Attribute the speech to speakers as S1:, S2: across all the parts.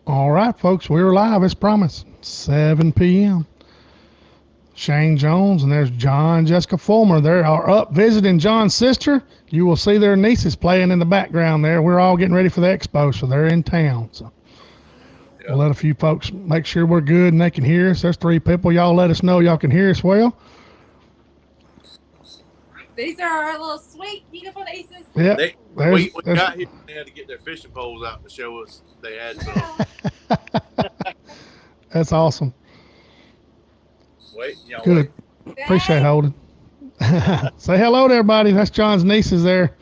S1: All right, folks, we're live as promised. 7 p.m. Shane Jones and there's John and Jessica Fulmer. They are up visiting John's sister. You will see their nieces playing in the background there. We're all getting ready for the expo, so they're in town. So we'll let a few folks make sure we're good and they can hear us. There's 3 people. Y'all let us know y'all can hear us well.
S2: These are our little sweet, beautiful nieces.
S1: Yeah,
S3: we got here and they had to get their fishing poles out to show us they had some.
S1: That's awesome.
S3: Y'all
S1: good.
S3: Wait.
S1: Appreciate holding. Say hello to everybody. That's John's nieces there.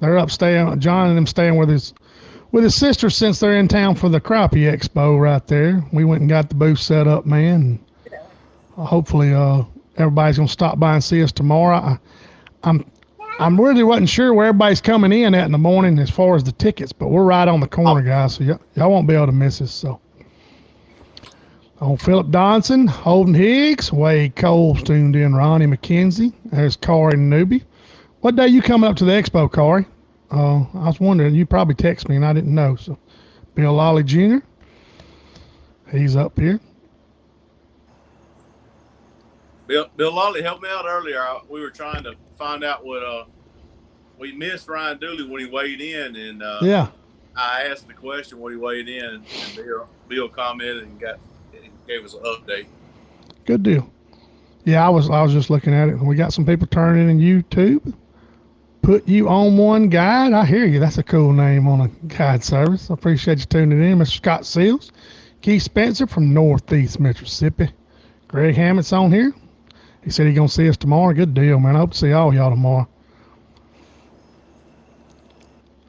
S1: They're up staying. John and them staying with his sister since they're in town for the Crappie Expo right there. We went and got the booth set up, man. Hopefully, everybody's gonna stop by and see us tomorrow. I'm really wasn't sure where everybody's coming in at in the morning as far as the tickets, but we're right on the corner, guys, so y'all won't be able to miss us. So, Philip Donson, Holden Higgs, Wade Cole's tuned in, Ronnie McKenzie, there's Corey Newby. What day you coming up to the expo, Corey? I was wondering, you probably text me and I didn't know. So, Bill Lolly Jr., he's up here.
S3: Bill Lolly helped me out earlier. We were trying to find out what we missed Ryan Dooley when he weighed in, and
S1: yeah,
S3: I asked the question when he weighed in, and Bill commented and gave us an update.
S1: Good deal. Yeah, I was just looking at it, and we got some people turning in YouTube. Put you on one guide. I hear you. That's a cool name on a guide service. I appreciate you tuning in, Mr. Scott Seals, Keith Spencer from Northeast Mississippi, Greg Hammett's on here. He said he's going to see us tomorrow. Good deal, man. I hope to see all y'all tomorrow.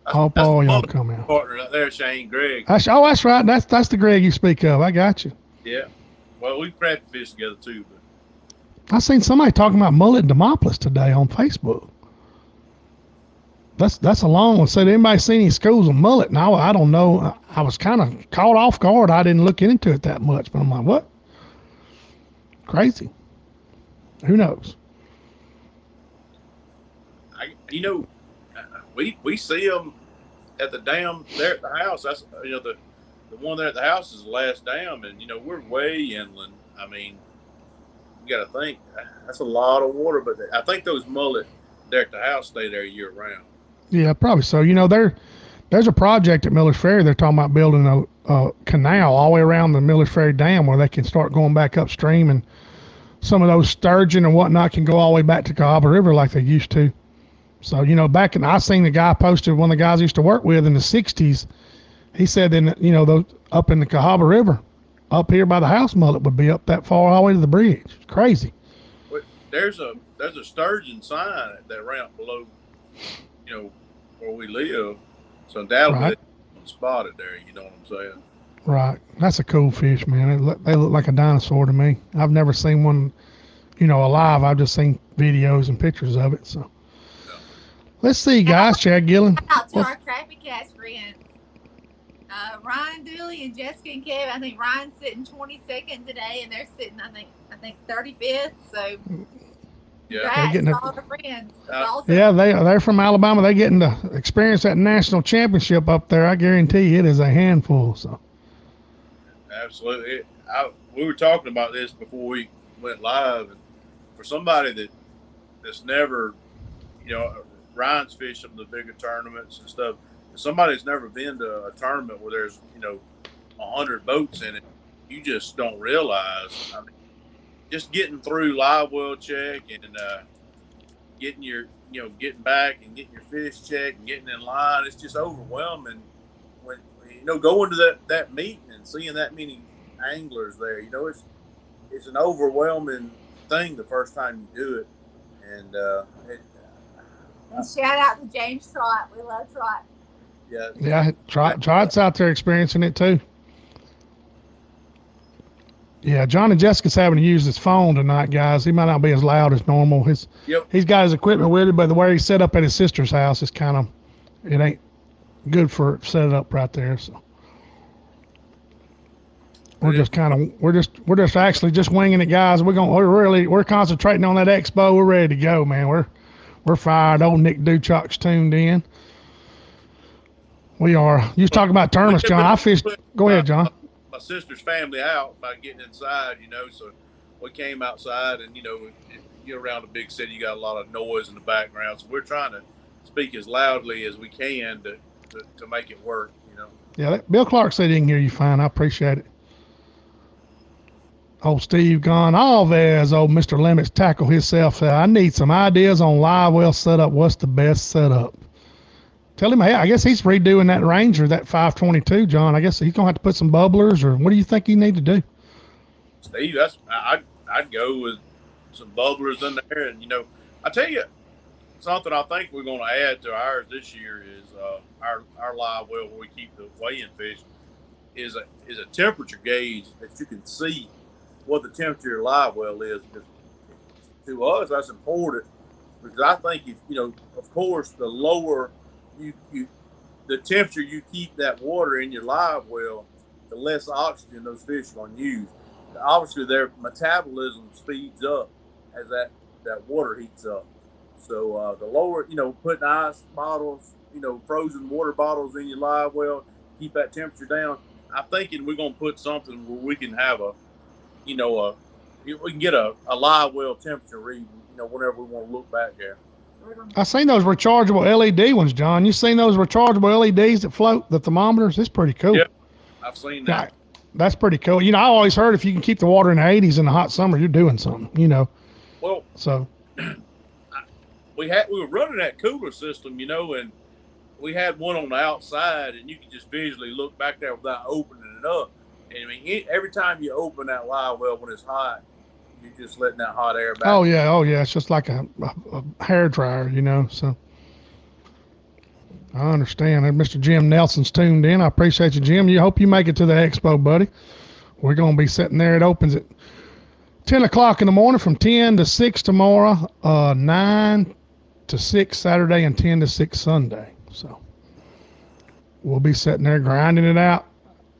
S1: I hope all y'all come out.
S3: Partner out there, Shane, Greg.
S1: That's right. That's the Greg you speak of. I got you.
S3: Yeah. Well, we crappie fish together too.
S1: But I seen somebody talking about mullet in Demopolis today on Facebook. That's a long one. Said anybody seen any schools of mullet? And I don't know. I was kind of caught off guard. I didn't look into it that much. But I'm like, what? Crazy. Who knows?
S3: We see them at the dam there at the house. That's the one there at the house is the last dam, and we're way inland. I mean, you got to think that's a lot of water. But I think those mullet there at the house stay there year round. Yeah,
S1: probably so. There's a project at Miller's Ferry. They're talking about building a canal all the way around the Miller's Ferry Dam where they can start going back upstream, and some of those sturgeon and whatnot can go all the way back to Cahaba River like they used to. So, I seen the guy posted, one of the guys I used to work with in the 60s. He said, those up in the Cahaba River, up here by the house mullet would be up that far all the way to the bridge. It's crazy.
S3: There's a sturgeon sign at that ramp below, where we live. So that'll be spotted there. You know what I'm saying?
S1: Right. That's a cool fish, man. They look like a dinosaur to me. I've never seen one, alive. I've just seen videos and pictures of it. So, let's see, guys. Chad Gillen.
S2: Out to our CrappieKast friends. Ryan Dooley and Jessica and Kev. I think Ryan's sitting 22nd today, and they're sitting, I think 35th. So,
S3: yeah,
S2: they're all their friends.
S1: Yeah, they're from Alabama. They're getting to experience that national championship up there. I guarantee it is a handful. So.
S3: Absolutely. We were talking about this before we went live. And for somebody that's never, Ryan's fished some of the bigger tournaments and stuff. Somebody that's never been to a tournament where there's 100 boats in it, you just don't realize. I mean, just getting through live well check and getting getting back and getting your fish checked and getting in line. It's just overwhelming when going to that meeting and seeing that many anglers there. It's an overwhelming thing the first time you do it. And
S2: shout out to James Trott. We love Trott.
S1: Yeah, Trott's out there experiencing it too. Yeah, John and Jessica's having to use his phone tonight, guys. He might not be as loud as normal. He's got his equipment with him, but the way he's set up at his sister's house is it ain't good for set it up right there. So we're just actually just winging it, guys. We're concentrating on that expo. We're ready to go, man. We're fired. Old Nick Duchok's tuned in. We are. You was talking about tournaments, John. I fished. Go ahead, John.
S3: My sister's family out by getting inside, so we came outside, and you're around a big city, you got a lot of noise in the background, so we're trying to speak as loudly as we can to make it work.
S1: Yeah, Bill Clark said he can hear you fine. I appreciate it. Old Steve gone. Alves, old Mr. Limits tackle himself. I need some ideas on live well setup. What's the best setup? Tell him, hey, I guess he's redoing that Ranger, that 522, John. I guess he's going to have to put some bubblers, or what do you think he need to do?
S3: Steve, I'd go with some bubblers in there. And, I tell you, something I think we're going to add to ours this year is our live well where we keep the weigh-in fish is a temperature gauge that you can see what the temperature of your live well is. Because to us, that's important, because I think of course, the lower the temperature you keep that water in your live well, the less oxygen those fish are going to use. Obviously, their metabolism speeds up as that water heats up. So the lower, putting ice bottles, frozen water bottles in your live well, keep that temperature down. I'm thinking we're going to put something where we can have we can get a live well temperature reading, whenever we want to look back there.
S1: I seen those rechargeable LED ones, John. You seen those rechargeable LEDs that float, the thermometers? It's pretty cool.
S3: Yep, I've seen that.
S1: That's pretty cool. I always heard if you can keep the water in the 80s in the hot summer, you're doing something,
S3: Well,
S1: so
S3: we were running that cooler system, and we had one on the outside, and you could just visually look back there without opening it up. And I mean, every time you open that live well when it's hot, you're just letting that hot air back.
S1: Oh yeah. It's just like a hair dryer, so I understand. And Mr. Jim Nelson's tuned in. I appreciate you, Jim. You hope you make it to the expo, buddy. We're going to be sitting there. It opens at 10 o'clock in the morning from 10 to 6 tomorrow, 9 to 6 Saturday, and 10 to 6 Sunday. So we'll be sitting there grinding it out.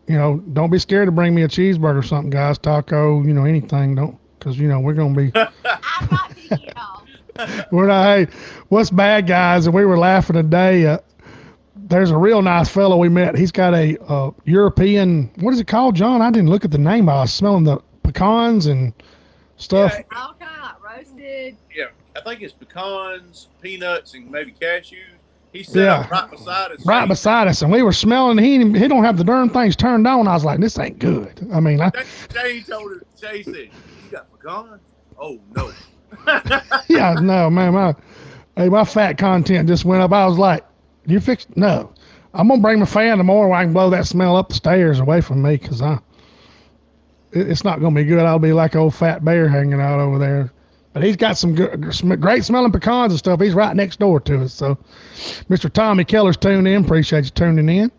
S1: Don't be scared to bring me a cheeseburger or something, guys. Taco, anything. Don't, because, we're going to be.
S2: I'm not thinking y'all.
S1: We're not, hey, what's bad, guys? And we were laughing today. There's a real nice fellow we met. He's got a European, what is it called, John? I didn't look at the name. I was smelling the pecans and stuff.
S3: Yeah,
S2: all kind of roasted.
S3: Yeah, I think it's pecans, peanuts, and maybe cashews. He's set up right beside us.
S1: Right beside us, and we were smelling. He don't have the darn things turned on. I was like, this ain't good. I mean,
S3: Jay said, "You got pecans? Oh no."
S1: Yeah, no, man. My fat content just went up. I was like, "You fixed? No, I'm gonna bring my fan tomorrow where I can blow that smell up the stairs away from me, because it's not gonna be good. I'll be like an old fat bear hanging out over there." But he's got some great smelling pecans and stuff. He's right next door to us. So, Mr. Tommy Keller's tuned in. Appreciate you tuning in.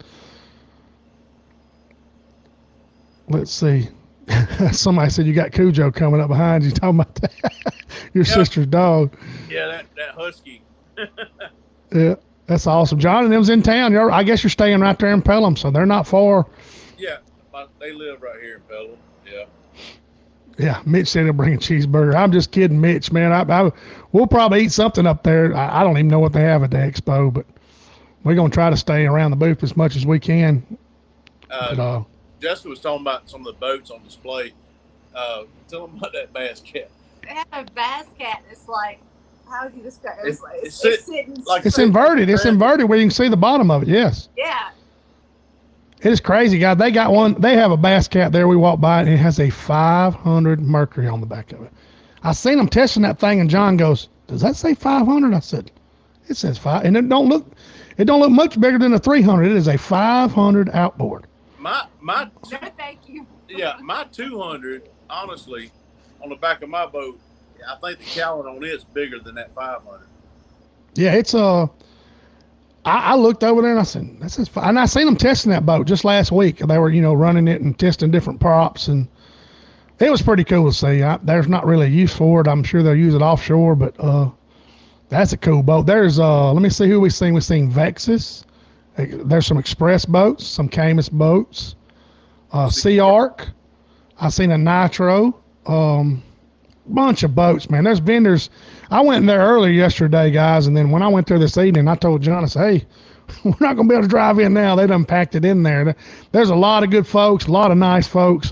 S1: Let's see. Somebody said you got Cujo coming up behind you. Talking about that. Your sister's dog.
S3: Yeah, that husky.
S1: Yeah, that's awesome. John and them's in town. I guess you're staying right there in Pelham, so they're not far.
S3: Yeah, they live right here in Pelham. Yeah.
S1: Yeah, Mitch said he'll bring a cheeseburger. I'm just kidding, Mitch, man. We'll probably eat something up there. I don't even know what they have at the expo, but we're going to try to stay around the booth as much as we can.
S3: Jessica was talking about some of the boats on display. Tell them about that bass cat.
S2: They have a bass cat that's like, how would you describe it? It's sitting
S3: like
S1: it's inverted. It's inverted where you can see the bottom of it. Yes.
S2: Yeah.
S1: It is crazy, guys. They got one. They have a bass cat there. We walked by it, and it has a 500 mercury on the back of it. I seen them testing that thing, and John goes, "Does that say 500?" I said, "It says 5." And it don't look much bigger than a 300. It is a 500 outboard.
S3: My
S2: No, thank you.
S3: Yeah, my 200, honestly, on the back of my boat, I think the Callan on it's bigger than that 500.
S1: Yeah, it's I looked over there and I said, "This is fine." And I seen them testing that boat just last week. They were, running it and testing different props, and it was pretty cool to see. There's not really a use for it. I'm sure they'll use it offshore, but that's a cool boat. There's let me see who we seen. We seen Vexus. There's some Express boats, some Camus boats, Sea Arc. I seen a Nitro. Bunch of boats, man. There's vendors. I went in there earlier yesterday, guys, and then when I went there this evening, I told John, I said, "Hey, we're not going to be able to drive in now. They done packed it in there. There's a lot of good folks, a lot of nice folks.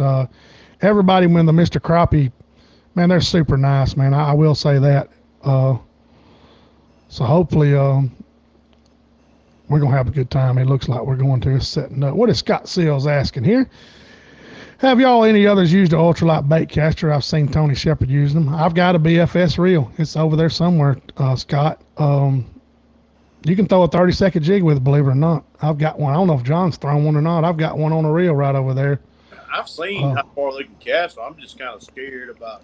S1: Everybody when the Mr. Crappie, man, they're super nice, man. I will say that. So hopefully we're going to have a good time. It looks like we're going to. It's setting up. What is Scott Seals asking here? Have y'all any others used an ultralight bait caster? I've seen Tony Shepard use them. I've got a BFS reel. It's over there somewhere, Scott. You can throw a 30-second jig with it, believe it or not. I've got one. I don't know if John's thrown one or not. I've got one on a reel right over there.
S3: I've seen how far they can cast. I'm just kind of scared about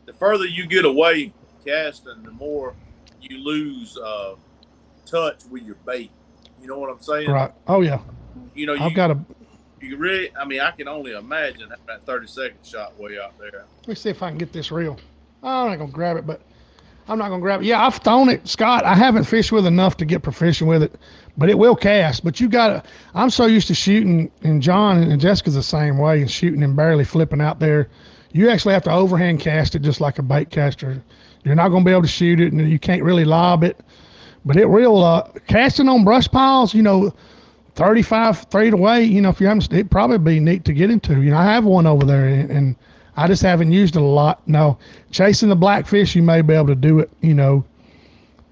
S3: the further you get away casting, the more you lose touch with your bait. You know what I'm saying?
S1: Right. Oh, yeah.
S3: You know, you really, I mean, I can only imagine that 30-second shot way out there.
S1: Let me see if I can get this reel. I'm not going to grab it, but I'm not going to grab it. Yeah, I've thrown it, Scott. I haven't fished with enough to get proficient with it, but it will cast. But you got to, I'm so used to shooting, and John and Jessica's the same way, and shooting and barely flipping out there. You actually have to overhand cast it just like a bait caster. You're not going to be able to shoot it, and you can't really lob it. But it will, casting on brush piles, 35 feet away, if you haven't, it'd probably be neat to get into. I have one over there, and I just haven't used it a lot. No, chasing the blackfish, you may be able to do it,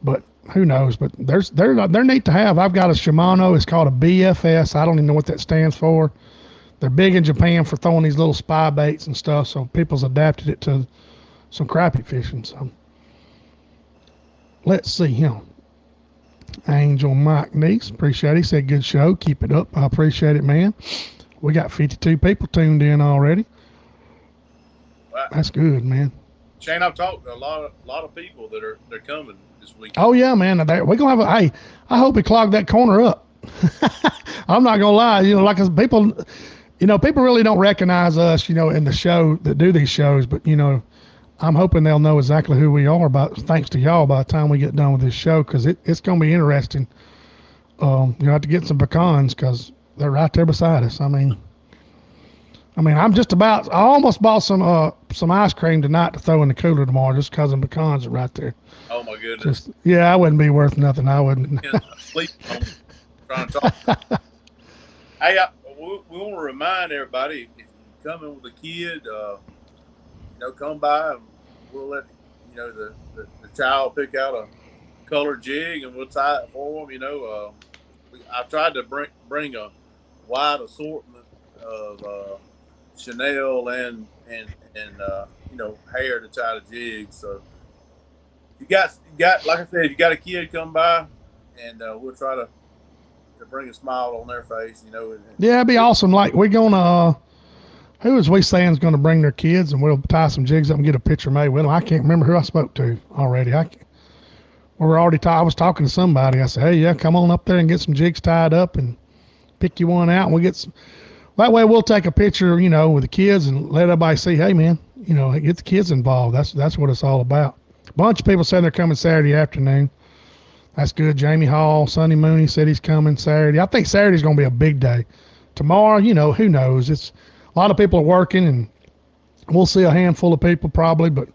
S1: but who knows? But they're neat to have. I've got a Shimano. It's called a BFS. I don't even know what that stands for. They're big in Japan for throwing these little spy baits and stuff. So people's adapted it to some crappie fishing. So let's see, Angel Mike Neese, appreciate it. He said, good show. Keep it up. I appreciate it, man. We got 52 people tuned in already.
S3: Wow.
S1: That's good, man.
S3: Shane, I've talked to a lot of people they're coming this week.
S1: Oh yeah, man. We're gonna have hey, I hope we clog that corner up. I'm not gonna lie, like people really don't recognize us, in the show that do these shows, but I'm hoping they'll know exactly who we are thanks to y'all by the time we get done with this show, because it's going to be interesting. You have to get some pecans because they're right there beside us. I mean, I almost bought some ice cream tonight to throw in the cooler tomorrow just because the pecans are right there.
S3: Oh my goodness!
S1: I wouldn't be worth nothing. I wouldn't.
S3: Sleep. I'm trying to talk. Hey, we want to remind everybody, if you're coming with a kid, come by and we'll let the child pick out a colored jig and we'll tie it for them. I've tried to bring a wide assortment of Chanel and hair to tie the jigs. So you got like I said, you got a kid come by and we'll try to bring a smile on their face.
S1: Yeah, it'd be awesome. Like we're gonna. Who is we saying is going to bring their kids, and we'll tie some jigs up and get a picture made with them? I can't remember who I spoke to already. I was talking to somebody. I said, hey, yeah, come on up there and get some jigs tied up and pick you one out. And we'll get some. That way we'll take a picture, with the kids and let everybody see, hey, man, get the kids involved. That's what it's all about. A bunch of people said they're coming Saturday afternoon. That's good. Jamie Hall, Sonny Mooney said he's coming Saturday. I think Saturday's going to be a big day. Tomorrow, who knows? A lot of people are working, and we'll see a handful of people probably, but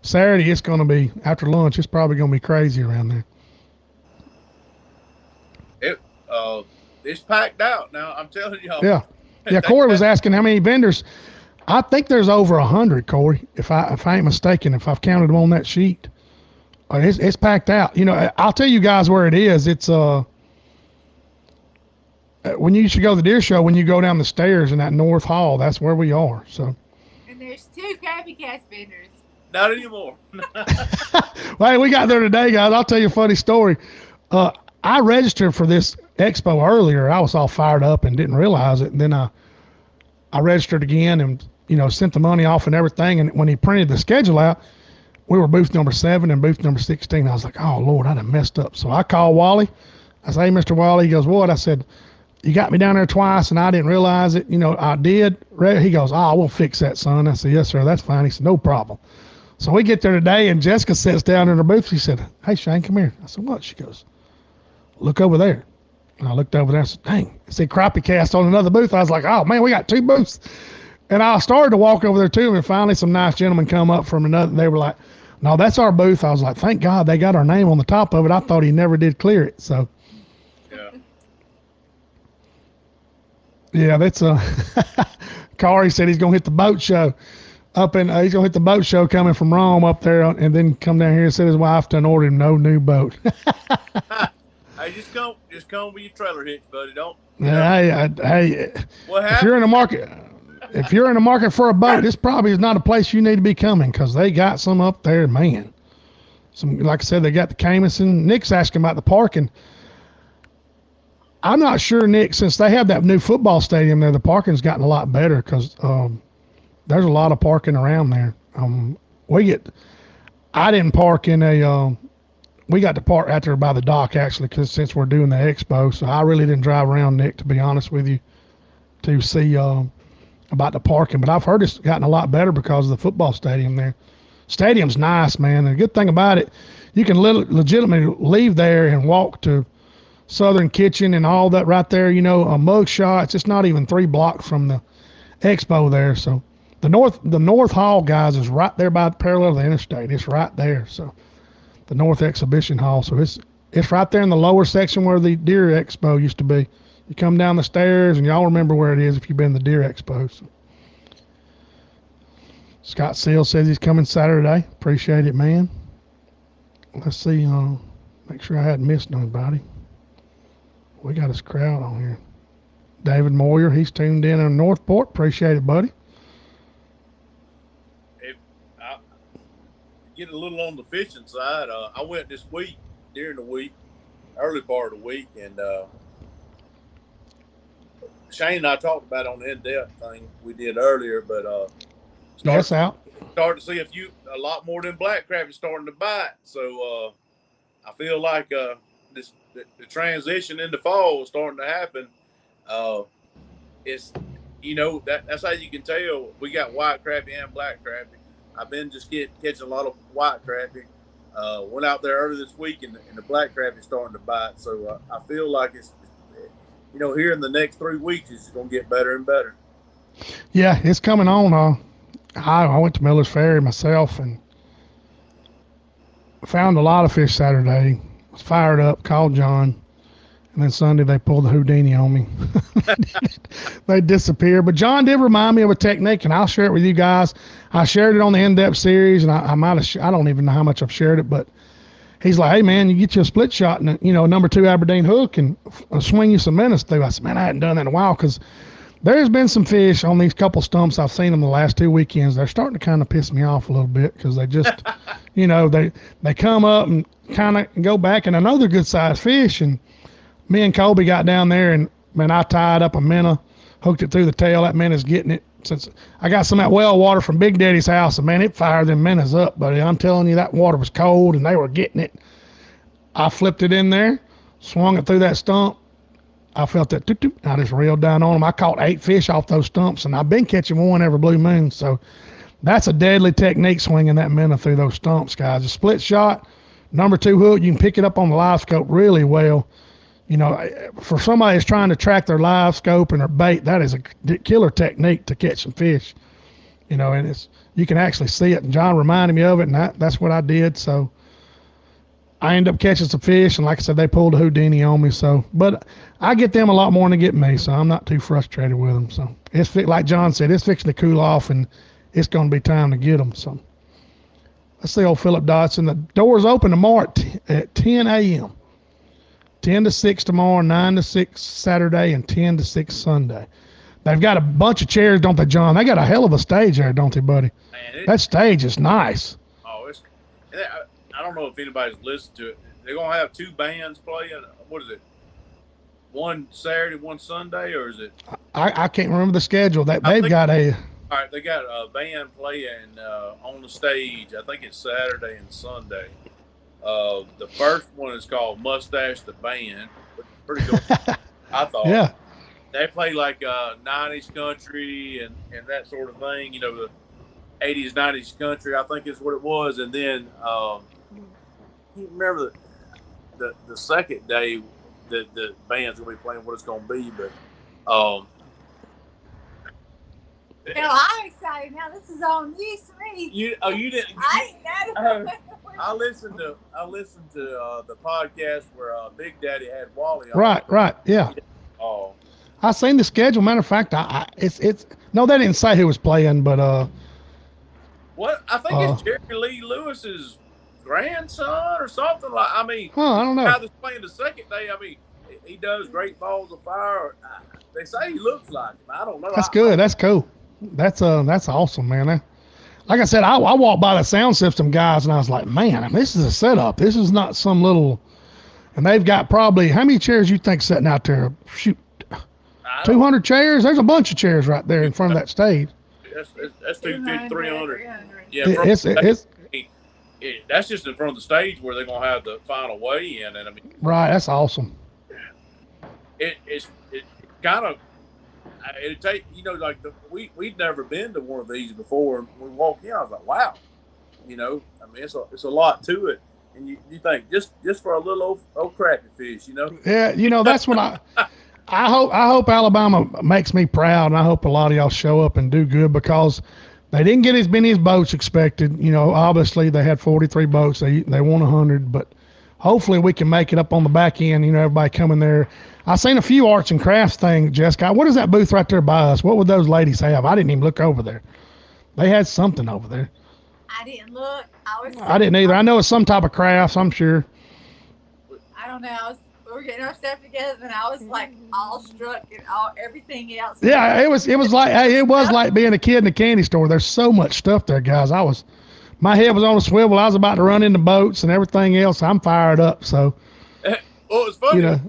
S1: Saturday it's going to be, after lunch, it's probably going to be crazy around there.
S3: It's packed out now, I'm telling y'all.
S1: Yeah, Corey was asking how many vendors. I think there's over 100, Corey, if I ain't mistaken, if I've counted them on that sheet. It's packed out. I'll tell you guys where it is. It's when you should go to the deer show, when you go down the stairs in that north hall, that's where we are. So.
S2: And there's 2 CrappieKast vendors.
S3: Not anymore.
S1: Well, hey, we got there today, guys. I'll tell you a funny story. I registered for this expo earlier. I was all fired up and didn't realize it. And then I registered again and, sent the money off and everything. And when he printed the schedule out, we were booth number 7 and booth number 16. I was like, oh, Lord, I done messed up. So I called Wally. I said, hey, Mr. Wally. He goes, what? I said, you got me down there twice and I didn't realize it. I did. He goes, we'll fix that, son. I said, yes, sir. That's fine. He said, no problem. So we get there today and Jessica sits down in her booth. She said, hey, Shane, come here. I said, what? She goes, look over there. And I looked over there. I said, dang, I see CrappieKast on another booth. I was like, oh, man, we got 2 booths. And I started to walk over there too. And finally some nice gentlemen come up from another. They were like, no, that's our booth. I was like, thank God they got our name on the top of it. I thought he never did clear it. So.
S3: Yeah.
S1: Yeah, that's a Kari said he's gonna hit the boat show he's gonna hit the boat show coming from Rome up there, and then come down here and said his wife done ordered him no new boat.
S3: Hey, just come with your trailer hitch, buddy. Don't
S1: Hey,
S3: what
S1: if you're in the
S3: happened?
S1: market, if you're in the market for a boat, this probably is not a place you need to be coming because they got some up there, man. Some, like I said, they got the Camison. Nick's asking about the parking. I'm not sure, Nick, since they have that new football stadium there, the parking's gotten a lot better because there's a lot of parking around there. I didn't park in we got to park out there by the dock actually, because since we're doing the expo, so I really didn't drive around, Nick, to be honest with you, to see about the parking. But I've heard it's gotten a lot better because of the football stadium there. Stadium's nice, man. And the good thing about it, you can legitimately leave there and walk to Southern Kitchen and all that right there. You know, a mug shots. It's not even 3 blocks from the expo there. So the North Hall, guys, is right there by the parallel of the interstate. It's right there. So the North Exhibition Hall. So it's right there in the lower section where the Deer Expo used to be. You come down the stairs, and y'all remember where it is if you've been to the Deer Expo. So Scott Seal says he's coming Saturday. Appreciate it, man. Let's see. Make sure I hadn't missed nobody. We got this crowd on here. David Moyer, he's tuned in Northport. Appreciate it, buddy.
S3: If I get a little on the fishing side, I went this week, during the week, early part of the week, and Shane and I talked about it on the in-depth thing we did earlier, but started to see a lot more than black crappie starting to bite. So I feel like the transition into fall is starting to happen. It's that's how you can tell we got white crappie and black crappie. I've been just catching a lot of white crappie. Went out there early this week and the black crappie is starting to bite. So I feel like it's here in the next 3 weeks it's going to get better and better.
S1: Yeah, it's coming on. I went to Miller's Ferry myself and found a lot of fish Saturday. Was fired up, called John, and then Sunday they pulled the Houdini on me. They disappeared. But John did remind me of a technique, and I'll share it with you guys. I shared it on the in-depth series, and I don't even know how much I've shared it, but he's like, hey, man, you get you a split shot and a number 2 Aberdeen hook and swing you some minnows through. I said, man, I hadn't done that in a while because there's been some fish on these couple stumps I've seen them the last 2 weekends. They're starting to kind of piss me off a little bit because they just, they come up and kind of go back. And I know they're good-sized fish. And me and Colby got down there, and, man, I tied up a minnow, hooked it through the tail. That minnows getting it. Since I got some of that well water from Big Daddy's house, and, man, it fired them minnows up, buddy. I'm telling you, that water was cold, and they were getting it. I flipped it in there, swung it through that stump. I felt that toot-toot. I just reeled down on them. I caught 8 fish off those stumps, and I've been catching one every blue moon. So that's a deadly technique, swinging that minnow through those stumps, guys. A split shot, number 2 hook, you can pick it up on the live scope really well. For somebody that's trying to track their live scope and their bait, that is a killer technique to catch some fish. And you can actually see it. And John reminded me of it, and that's what I did. So I ended up catching some fish, and like I said, they pulled a Houdini on me. So, but I get them a lot more than they get me, so I'm not too frustrated with them. So it's like John said, it's fixing to cool off, and it's going to be time to get them. So let's see old Philip Dodson. The doors open tomorrow at 10 a.m. 10 to 6 tomorrow, 9 to 6 Saturday, and 10 to 6 Sunday. They've got a bunch of chairs, don't they, John? They got a hell of a stage there, don't they, buddy?
S3: Man,
S1: that stage is nice.
S3: Oh, I don't know if anybody's listened to it. They're going to have 2 bands playing. What is it? One Saturday, one Sunday, or is it?
S1: I can't remember the schedule. They've got a...
S3: All right, they got a band playing on the stage. I think it's Saturday and Sunday. The first one is called Mustache the Band. Pretty good, I thought.
S1: Yeah.
S3: They play like 90s country and that sort of thing. The 80s, 90s country, I think is what it was. And then you remember the second day that the band's going to be playing what it's going to be. But
S2: I'm excited now. This is all news to me.
S3: You didn't?
S2: I ain't know.
S3: I listened to the podcast where Big Daddy had Wally on.
S1: Right, yeah.
S3: Oh,
S1: I seen the schedule. Matter of fact, it's no, they didn't say who was playing, but
S3: What I think it's Jerry Lee Lewis's grandson or something like. I mean,
S1: I don't know.
S3: how this playing the second day. I mean, he does Great Balls of Fire. They say he looks like him. I don't know.
S1: That's good. That's cool. That's awesome, man. Like I said, I walked by the sound system guys and I was like, man, this is a setup. This is not some little. And they've got probably how many chairs you think sitting out there? Shoot, 200 chairs. There's a bunch of chairs right there in front of that stage.
S3: That's 250, 300. Yeah, that's just in front of the stage where they're gonna have the final weigh in, and I mean,
S1: right, that's awesome.
S3: It's kind of it take like we'd never been to one of these before, and we walked in, I was like, wow, I mean it's a lot to it, and you think just for a little old crappie fish,
S1: Yeah, that's what I hope Alabama makes me proud, and I hope a lot of y'all show up and do good because they didn't get as many as boats expected. Obviously they had 43 boats. They won 100, but hopefully we can make it up on the back end. Everybody coming there. I seen a few arts and crafts things, Jessica. What is that booth right there by us? What would those ladies have? I didn't even look over there. They had something over there.
S2: I didn't look.
S1: I didn't either. I know it's some type of crafts, I'm sure.
S2: I don't know. We were getting our stuff together, and I was like all struck and everything else.
S1: Yeah, it was like being a kid in a candy store. There's so much stuff there, guys. My head was on a swivel. I was about to run into boats and everything else. I'm fired up. So,
S3: well, it's funny.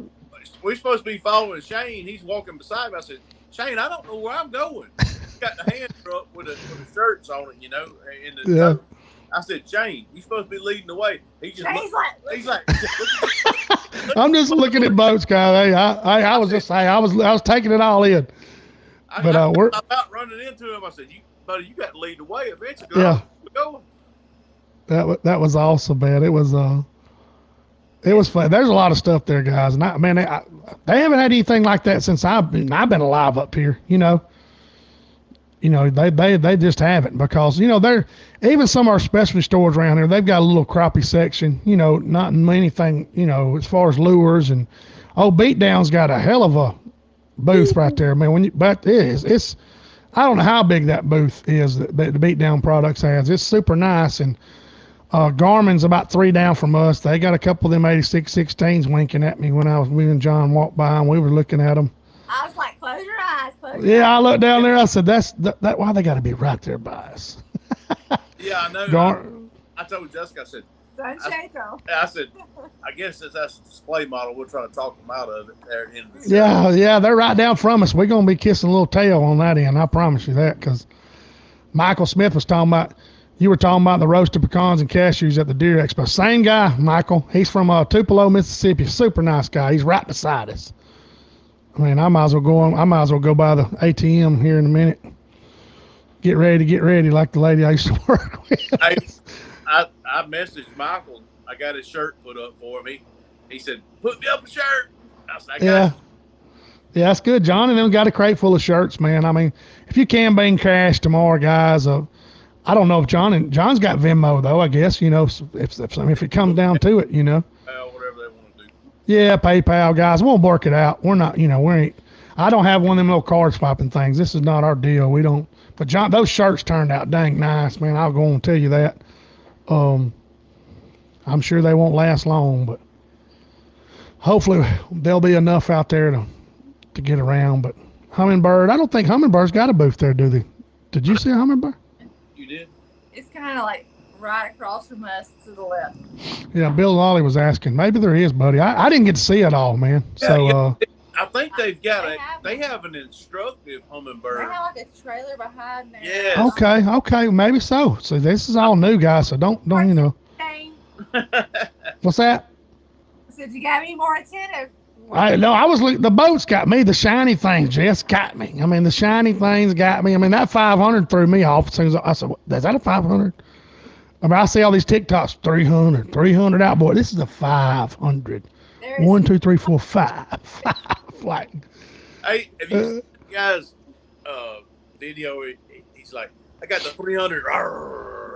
S3: We're supposed to be following Shane. He's walking beside me. I said, Shane, I don't know where I'm going. He's got the hand up with the shirts on it, in the tote. I said, Shane, you're supposed to be leading the way. He's like,
S1: I'm just looking at boats, guys. Hey, I was taking it all in.
S3: We're about running into him. I said, buddy, you got to lead the way eventually.
S1: Yeah.
S3: We're
S1: going. That was awesome, man. It was fun. There's a lot of stuff there, guys, and they haven't had anything like that since I've been alive up here. They just haven't because they're even some of our specialty stores around here. They've got a little crappie section. Not anything. As far as lures and Beatdown's got a hell of a booth right there, man. It's I don't know how big that booth is that the Beatdown Products has. It's super nice, and Garmin's about 3 down from us. They got a couple of them 8616s winking at me when me and John walked by and we were looking at them.
S2: I was like, close your eyes.
S1: I looked down there. I said, that's why they got to be right there by us.
S3: Yeah, I know. I told Jessica, I said, I said, I guess since that's a display model, we'll try to talk them out of it there at the end of the show.
S1: Yeah, they're right down from us. We're going to be kissing a little tail on that end. I promise you that because Michael Smith was talking about, you were talking about the roasted pecans and cashews at the Deer Expo. Same guy, Michael. He's from Tupelo, Mississippi. Super nice guy. He's right beside us. I mean, I might as well go by the ATM here in a minute. Get ready, like the lady I used to work with.
S3: I messaged Michael. I got his shirt put up for me. He said, "Put me up a shirt." I said,
S1: Yeah, that's good. John and them got a crate full of shirts, man. I mean, if you can bring cash tomorrow, guys. I don't know if John's got Venmo though. I guess if it comes down to it,
S3: whatever they want to do.
S1: Yeah, PayPal, guys. We'll work it out. We're not, I don't have one of them little card swapping things. This is not our deal. We don't. But John, those shirts turned out dang nice, man. I'll go and tell you that. I'm sure they won't last long, but hopefully there'll be enough out there to get around. But Humminbird, I don't think Humminbird's got a booth there, do they? Did you see a Humminbird?
S3: You did?
S2: It's kind of like right across from us to the left.
S1: Yeah, Bill Lawley was asking. Maybe there is, buddy. I didn't get to see it all, man. So
S3: I think they have an instructive Humminbird.
S2: They have like a trailer behind there.
S3: Yeah.
S1: Okay, maybe so. So this is all new, guys. So don't What's that?
S2: I said, you got to be more attentive.
S1: The boats got me. The shiny things just got me. I mean, the shiny things got me. I mean, that 500 threw me off. As soon as I said, is that a 500? I mean, I see all these TikToks, 300 out. Boy, this is a 500. 1, 2, 3, 4, 5. Like,
S3: hey, have you seen the guy's video? He's like, I got the 300.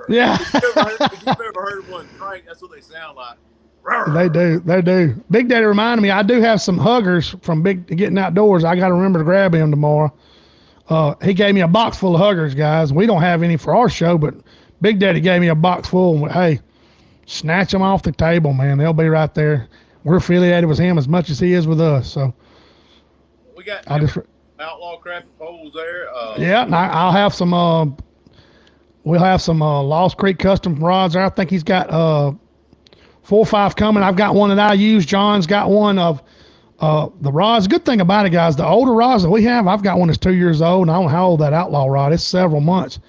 S1: Yeah.
S3: If you've ever heard one crank, that's what they sound like.
S1: They do. They do. Big Daddy reminded me, I do have some huggers from Big Getting Outdoors. I got to remember to grab him tomorrow. He gave me a box full of huggers, guys. We don't have any for our show, but Big Daddy gave me a box full. And, hey, snatch them off the table, man. They'll be right there. We're affiliated with him as much as he is with us. So
S3: we got outlaw crappie poles there.
S1: Yeah, and I'll have some. We'll have some Lost Creek custom rods there. I think he's got 4 or 5 coming. I've got one that I use. John's got one of the rods. Good thing about it, guys, the older rods that we have, I've got one that's 2 years old, and I don't know how old that outlaw rod is. Several months.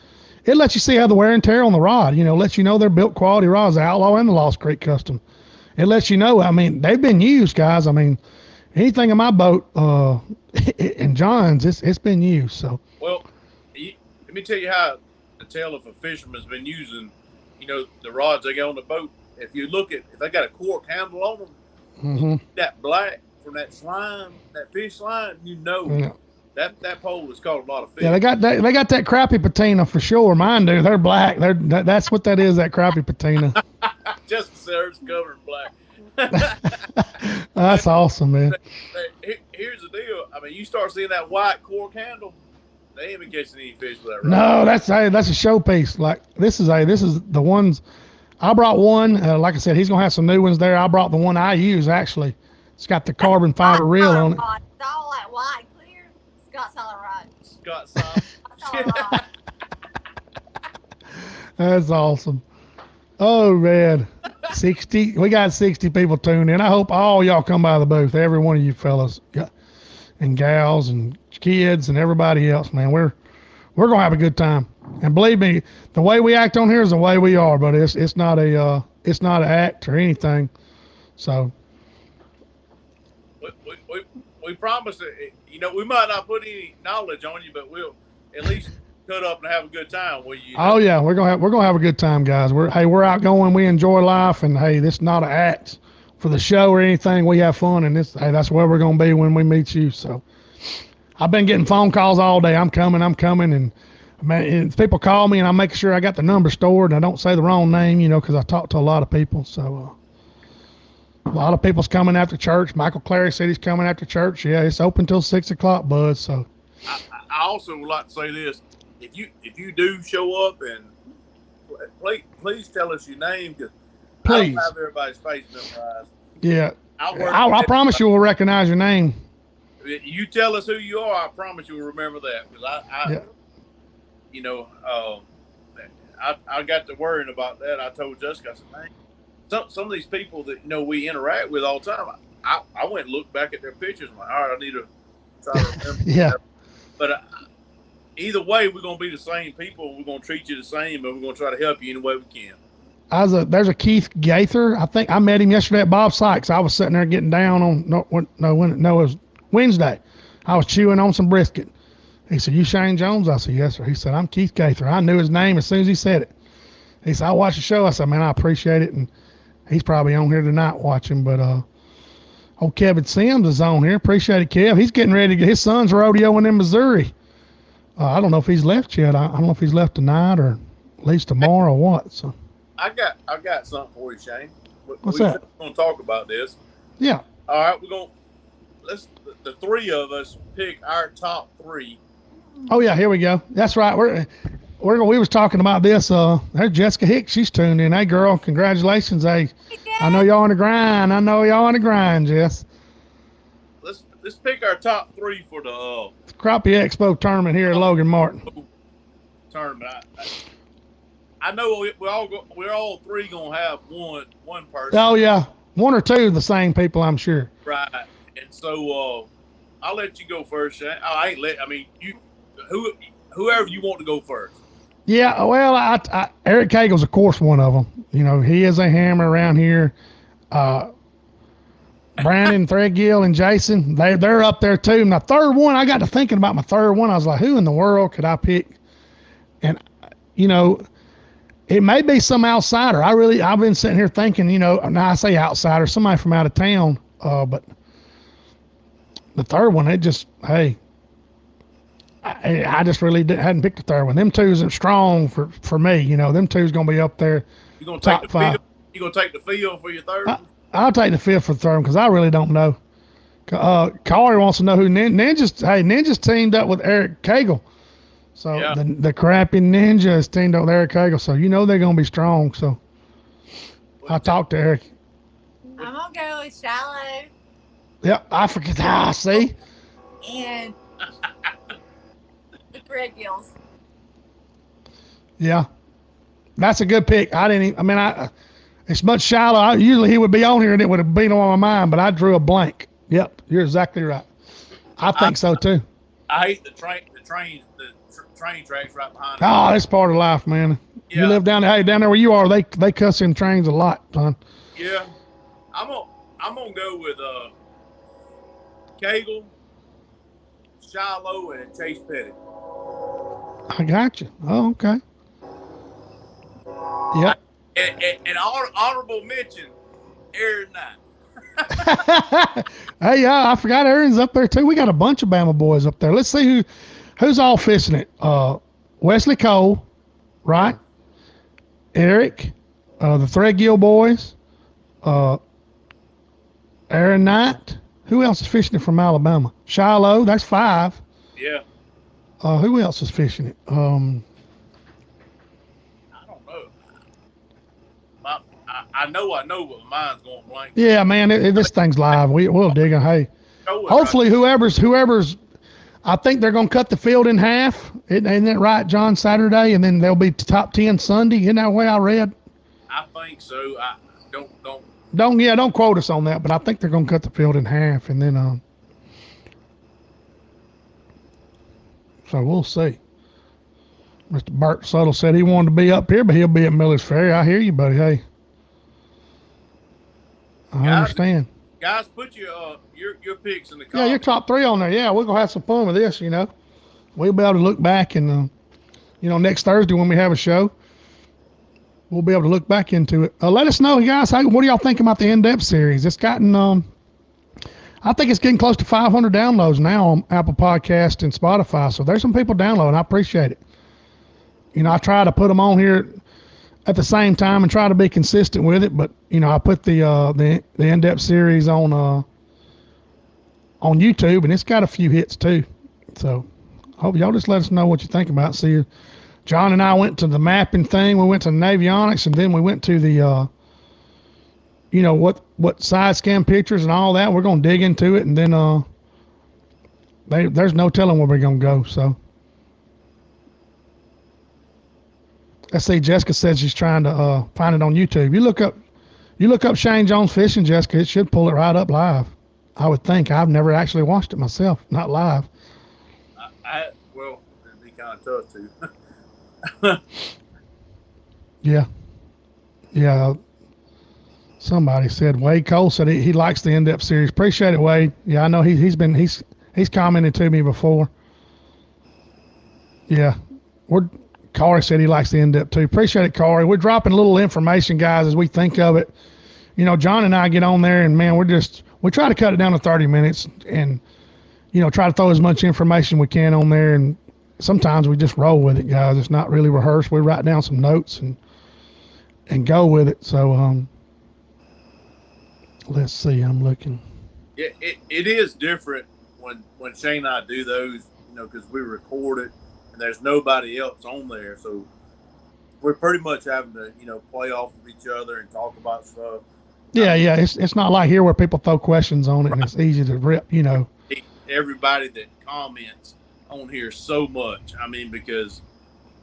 S1: It lets you see how the wear and tear on the rod. Lets you know they're built quality rods, the outlaw and the Lost Creek custom. It lets you know. I mean, they've been used, guys. I mean, anything in my boat and John's, it's been used. So.
S3: Well, let me tell you how to tell if a fisherman's been using, the rods they got on the boat. If you look at, if they got a cork handle on them, that black from that slime, that fish slime, that pole has caught a lot of fish.
S1: Yeah, they got that crappie patina for sure. Mine do. They're black. That's what that is. That crappie patina.
S3: Just the center's covered in black.
S1: That's awesome, man.
S3: Here's the deal. I mean, you start seeing that white cork handle, they ain't been catching any fish with that rod.
S1: No, that's a showpiece. Like this is the ones. I brought one. Like I said, he's gonna have some new ones there. I brought the one I use actually. It's got the carbon fiber reel on it.
S2: It's all that white clear. Scott solid rod.
S3: Scott solid rod.
S1: That's awesome. Oh man, 60. We got 60 people tuned in. I hope all y'all come by the booth. Every one of you fellas and gals and kids and everybody else, man. We're gonna have a good time. And believe me, the way we act on here is the way we are. But it's not an act or anything. So.
S3: We promise that, we might not put any knowledge on you, but we'll at least cut up and have a good time with you.
S1: Oh yeah, we're gonna have a good time, guys. We're outgoing. We enjoy life, and hey, this is not an act for the show or anything. We have fun, and that's where we're gonna be when we meet you. So, I've been getting phone calls all day. I'm coming, and man, people call me, and I make sure I got the number stored, and I don't say the wrong name, because I talk to a lot of people. So. A lot of people's coming after church. Michael Clary said he's coming after church. Yeah, it's open till 6 o'clock, bud. So,
S3: I also would like to say this: if you do show up, and please tell us your name, because I don't have everybody's face memorized.
S1: Yeah, I promise you we'll recognize your name.
S3: You tell us who you are. I promise you will remember that, because I got to worrying about that. I told Jessica, I said, man. Some of these people that we interact with all the time, I went and looked back at their pictures. I'm like, all right, I need to try to remember.
S1: Yeah.
S3: But either way, we're gonna be the same people. We're gonna treat you the same, and we're gonna try to help you any way we can.
S1: There's a Keith Gaither. I think I met him yesterday at Bob Sykes. I was sitting there getting down on it was Wednesday. I was chewing on some brisket. He said, "You Shane Jones?" I said, "Yes, sir." He said, "I'm Keith Gaither." I knew his name as soon as he said it. He said, "I watched the show." I said, "Man, I appreciate it." And he's probably on here tonight watching, but old Kevin Sims is on here. Appreciate it, Kev. He's getting ready to get his son's rodeoing in Missouri. I don't know if he's left yet. I don't know if he's left tonight or at least tomorrow or what. So
S3: I got something for you, Shane.
S1: What's that?
S3: We're gonna talk about this.
S1: Yeah.
S3: All right, the 3 of us pick our top 3.
S1: Oh yeah, here we go. That's right. We was talking about this. There's Jessica Hicks. She's tuned in. Hey, girl, congratulations. Hey, I know y'all on the grind. Jess.
S3: Let's pick our top 3 for the
S1: Crappie Expo tournament here at Logan Martin.
S3: Tournament. I know we're all 3 gonna have one person.
S1: Oh yeah, 1 or 2 of the same people, I'm sure.
S3: Right, and so I'll let you go first, Shane. Whoever you want to go first.
S1: Yeah, well, Eric Cagle's, of course, one of them. He is a hammer around here. Brandon, Threadgill, and Jason, they're up there too. And the third one, I got to thinking about my third one. I was like, who in the world could I pick? And, it may be some outsider. I've been sitting here thinking, now I say outsider, somebody from out of town. But the third one, it just, hey. I just really hadn't picked the third one. Them 2's are strong for me. Them 2's gonna be up there.
S3: You gonna
S1: top
S3: take the
S1: 5.
S3: field? You gonna take the field for your third one?
S1: I'll take the fifth for Thurman because I really don't know. Corey wants to know who Ninja's. Hey, Ninja's teamed up with Eric Cagle. So
S3: Yeah.
S1: the crappie Ninja is teamed up with Eric Cagle. So you know they're gonna be strong. So I talked to Eric.
S2: I'm gonna go with Shallow
S1: Yep, I forget. See.
S2: and the Red Gills.
S1: Yeah, that's a good pick. I didn't. Even, I mean, it's much shallow. Usually he would be on here and it would have been on my mind, but I drew a blank. Yep, you're exactly right. I think so too.
S3: I hate the train tracks right behind.
S1: Oh, that's part of life, man.
S3: Yeah.
S1: You live down there where you are. They cuss in trains a lot, son.
S3: Yeah, I'm gonna go with Cagle, Shiloh, and Chase Petty.
S1: I got you. Oh, okay. Yep.
S3: And honorable mention, Aaron Knight.
S1: Hey, yeah, I forgot Aaron's up there too. We got a bunch of Bama boys up there. Let's see who's all fishing it. Wesley Cole, right? Eric, the Threadgill boys, Aaron Knight. Who else is fishing it from Alabama? Shiloh, that's 5.
S3: Yeah.
S1: Who else is fishing it?
S3: I don't know. I know, but mine's going blank.
S1: Yeah, man, this thing's live. We'll dig it. Hey, hopefully whoever's, I think they're going to cut the field in half. Isn't that right, John? Saturday, and then they'll be top 10 Sunday. Isn't that the way I read?
S3: I think so.
S1: Don't quote us on that, but I think they're going to cut the field in half, and then so we'll see. Mr. Burt Suttle said he wanted to be up here, but he'll be at Miller's Ferry. I hear you, buddy. Hey, I understand.
S3: Guys, put your picks in the comments.
S1: Yeah, your top 3 on there. Yeah, we're gonna have some fun with this. You know, we'll be able to look back and next Thursday when we have a show, we'll be able to look back into it. Let us know, guys. What do y'all think about the in-depth series? It's gotten I think it's getting close to 500 downloads now on Apple Podcast and Spotify. So there's some people downloading. I appreciate it. I try to put them on here at the same time and try to be consistent with it. But I put the in-depth series on YouTube, and it's got a few hits too. So hope y'all just let us know what you think about it. See, John and I went to the mapping thing. We went to Navionics, and then we went to the what side scan pictures and all that. We're gonna dig into it, and then there's no telling where we're gonna go. So let's see. Jessica said she's trying to find it on YouTube. You look up Shane Jones fishing, Jessica. It should pull it right up live. I would think. I've never actually watched it myself, not live.
S3: Well, it'd be kind of tough to.
S1: Yeah. Somebody said Wade Cole said he likes the in-depth series. Appreciate it, Wade. Yeah, I know he's commented to me before. Yeah, Corey said he likes the in-depth too. Appreciate it, Corey. We're dropping a little information, guys, as we think of it. John and I get on there, and man, we try to cut it down to 30 minutes, and try to throw as much information we can on there. And sometimes we just roll with it, guys. It's not really rehearsed. We write down some notes and go with it. So let's see. I'm looking.
S3: Yeah, it is different when Shane and I do those, because we record it and there's nobody else on there. So we're pretty much having to, play off of each other and talk about stuff.
S1: Yeah. It's not like here where people throw questions on it and it's easy to rip,
S3: Everybody that comments on here so much. I mean, because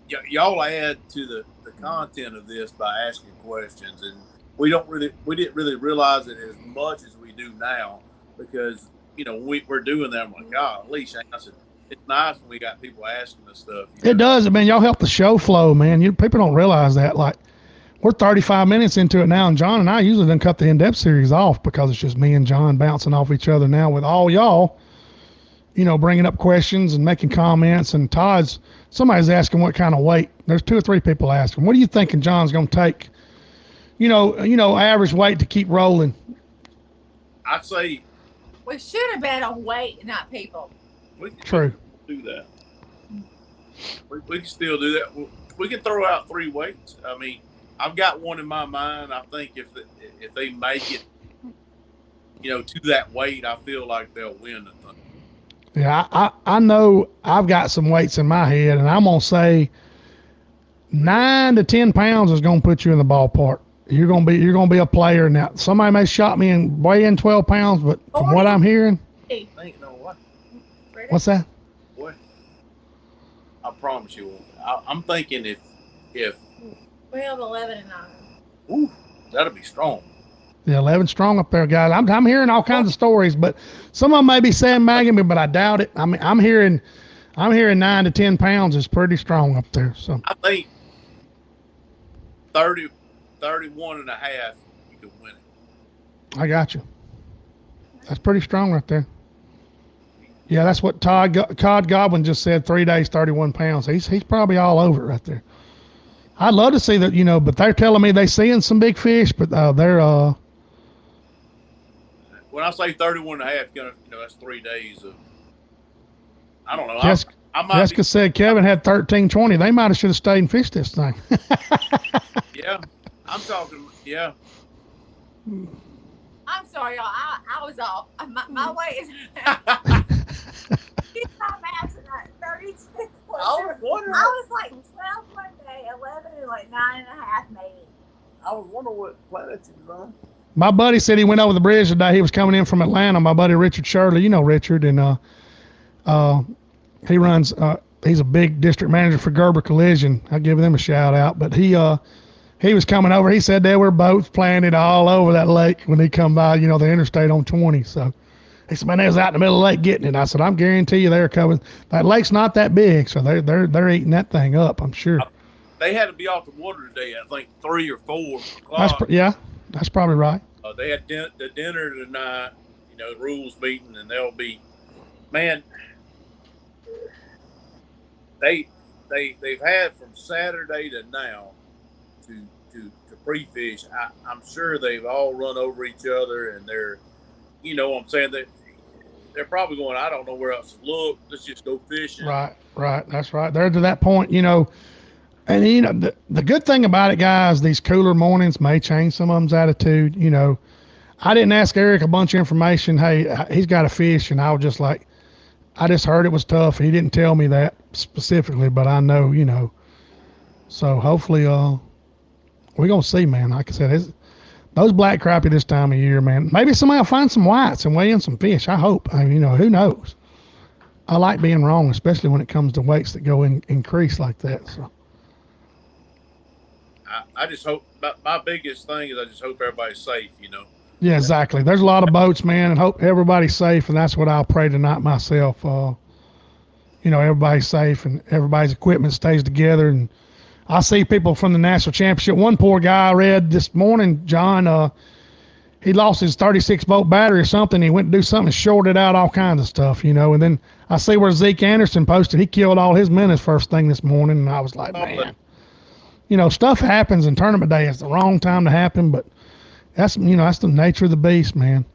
S3: y'all add to the content of this by asking questions, and we didn't really realize it as much as we do now, because we're doing that. I'm like, God, at least I said it's nice when we got people asking us stuff.
S1: It does, man. Y'all help the show flow, man. People don't realize that. Like, we're 35 minutes into it now, and John and I usually don't cut the in-depth series off because it's just me and John bouncing off each other now with all y'all, bringing up questions and making comments. And somebody's asking what kind of weight. There's 2 or 3 people asking, what are you thinking John's going to take? Average weight to keep rolling.
S3: I'd say
S2: we should have bet on weight, not people.
S1: True.
S3: Do that. We can still do that. We can throw out 3 weights. I mean, I've got one in my mind. I think if they make it, to that weight, I feel like they'll win the thing.
S1: Yeah, I know I've got some weights in my head, and I'm gonna say 9 to 10 pounds is gonna put you in the ballpark. You're gonna be a player now. Somebody may shot me and weigh in 12 pounds, but from what I'm hearing,
S3: ain't no what.
S1: What's that?
S3: Boy, I promise you, I'm thinking if
S2: 12, 11, and 9.
S3: ooh, that'll be strong.
S1: Yeah, 11 strong up there, guys. I'm hearing all kinds of stories, but some of them may be sandbagging me, but I doubt it. I mean, I'm hearing 9 to 10 pounds is pretty strong up there. So
S3: I think 30, 31 and a half, you could win it.
S1: I got you. That's pretty strong right there. Yeah, that's what Todd Godwin just said. 3 days, 31 pounds. He's probably all over it right there. I'd love to see that, but they're telling me they're seeing some big fish, but they're
S3: When I say 31 and a half, that's 3 days of. I don't know.
S1: Jessica said Kevin had 13-20. They might have should have stayed and fished this thing.
S3: Yeah, I'm talking. Yeah.
S2: I'm sorry, y'all. I was off. My weight is. Keep my maps at 32.
S3: I was wondering.
S2: I was like 12 one day, 11, and like 9.5 maybe.
S3: I was wondering what planet you was on.
S1: My buddy said he went over the bridge today. He was coming in from Atlanta. My buddy Richard Shirley, you know Richard, and he runs. He's a big district manager for Gerber Collision. I'll give them a shout out. But he was coming over. He said there were boats planted all over that lake when he come by. The interstate on 20. So he said, man, they was out in the middle of the lake getting it. I said, I'm guarantee you they're coming. That lake's not that big, so they're eating that thing up. I'm sure.
S3: They had to be off the water today. I think 3 or 4 o'clock.
S1: That's probably right.
S3: They had the dinner tonight. The rules meeting, and they'll be. Man, they've had from Saturday to now to pre-fish. I'm sure they've all run over each other, and they're, what I'm saying, that they're probably going, I don't know where else to look. Let's just go fishing.
S1: Right. That's right. They're to that point, and the good thing about it, guys, these cooler mornings may change some of them's attitude. I didn't ask Eric a bunch of information. Hey, he's got a fish, and I was just like, I just heard it was tough. He didn't tell me that specifically, but I know, So hopefully, we're gonna see, man. Like I said, those black crappie this time of year, man. Maybe somebody will find some whites and weigh in some fish. I hope. Who knows? I like being wrong, especially when it comes to weights that go increase like that. So.
S3: I just hope. My biggest thing is I just hope everybody's safe.
S1: Yeah, exactly. There's a lot of boats, man, and hope everybody's safe, and that's what I'll pray tonight myself. Everybody's safe and everybody's equipment stays together. And I see people from the national championship. One poor guy I read this morning, John, he lost his 36-volt battery or something. He went to do something and shorted out all kinds of stuff, And then I see where Zeke Anderson posted. He killed all his minnows first thing this morning, and I was like, man. Stuff happens, and tournament day is the wrong time to happen, but that's the nature of the beast, man.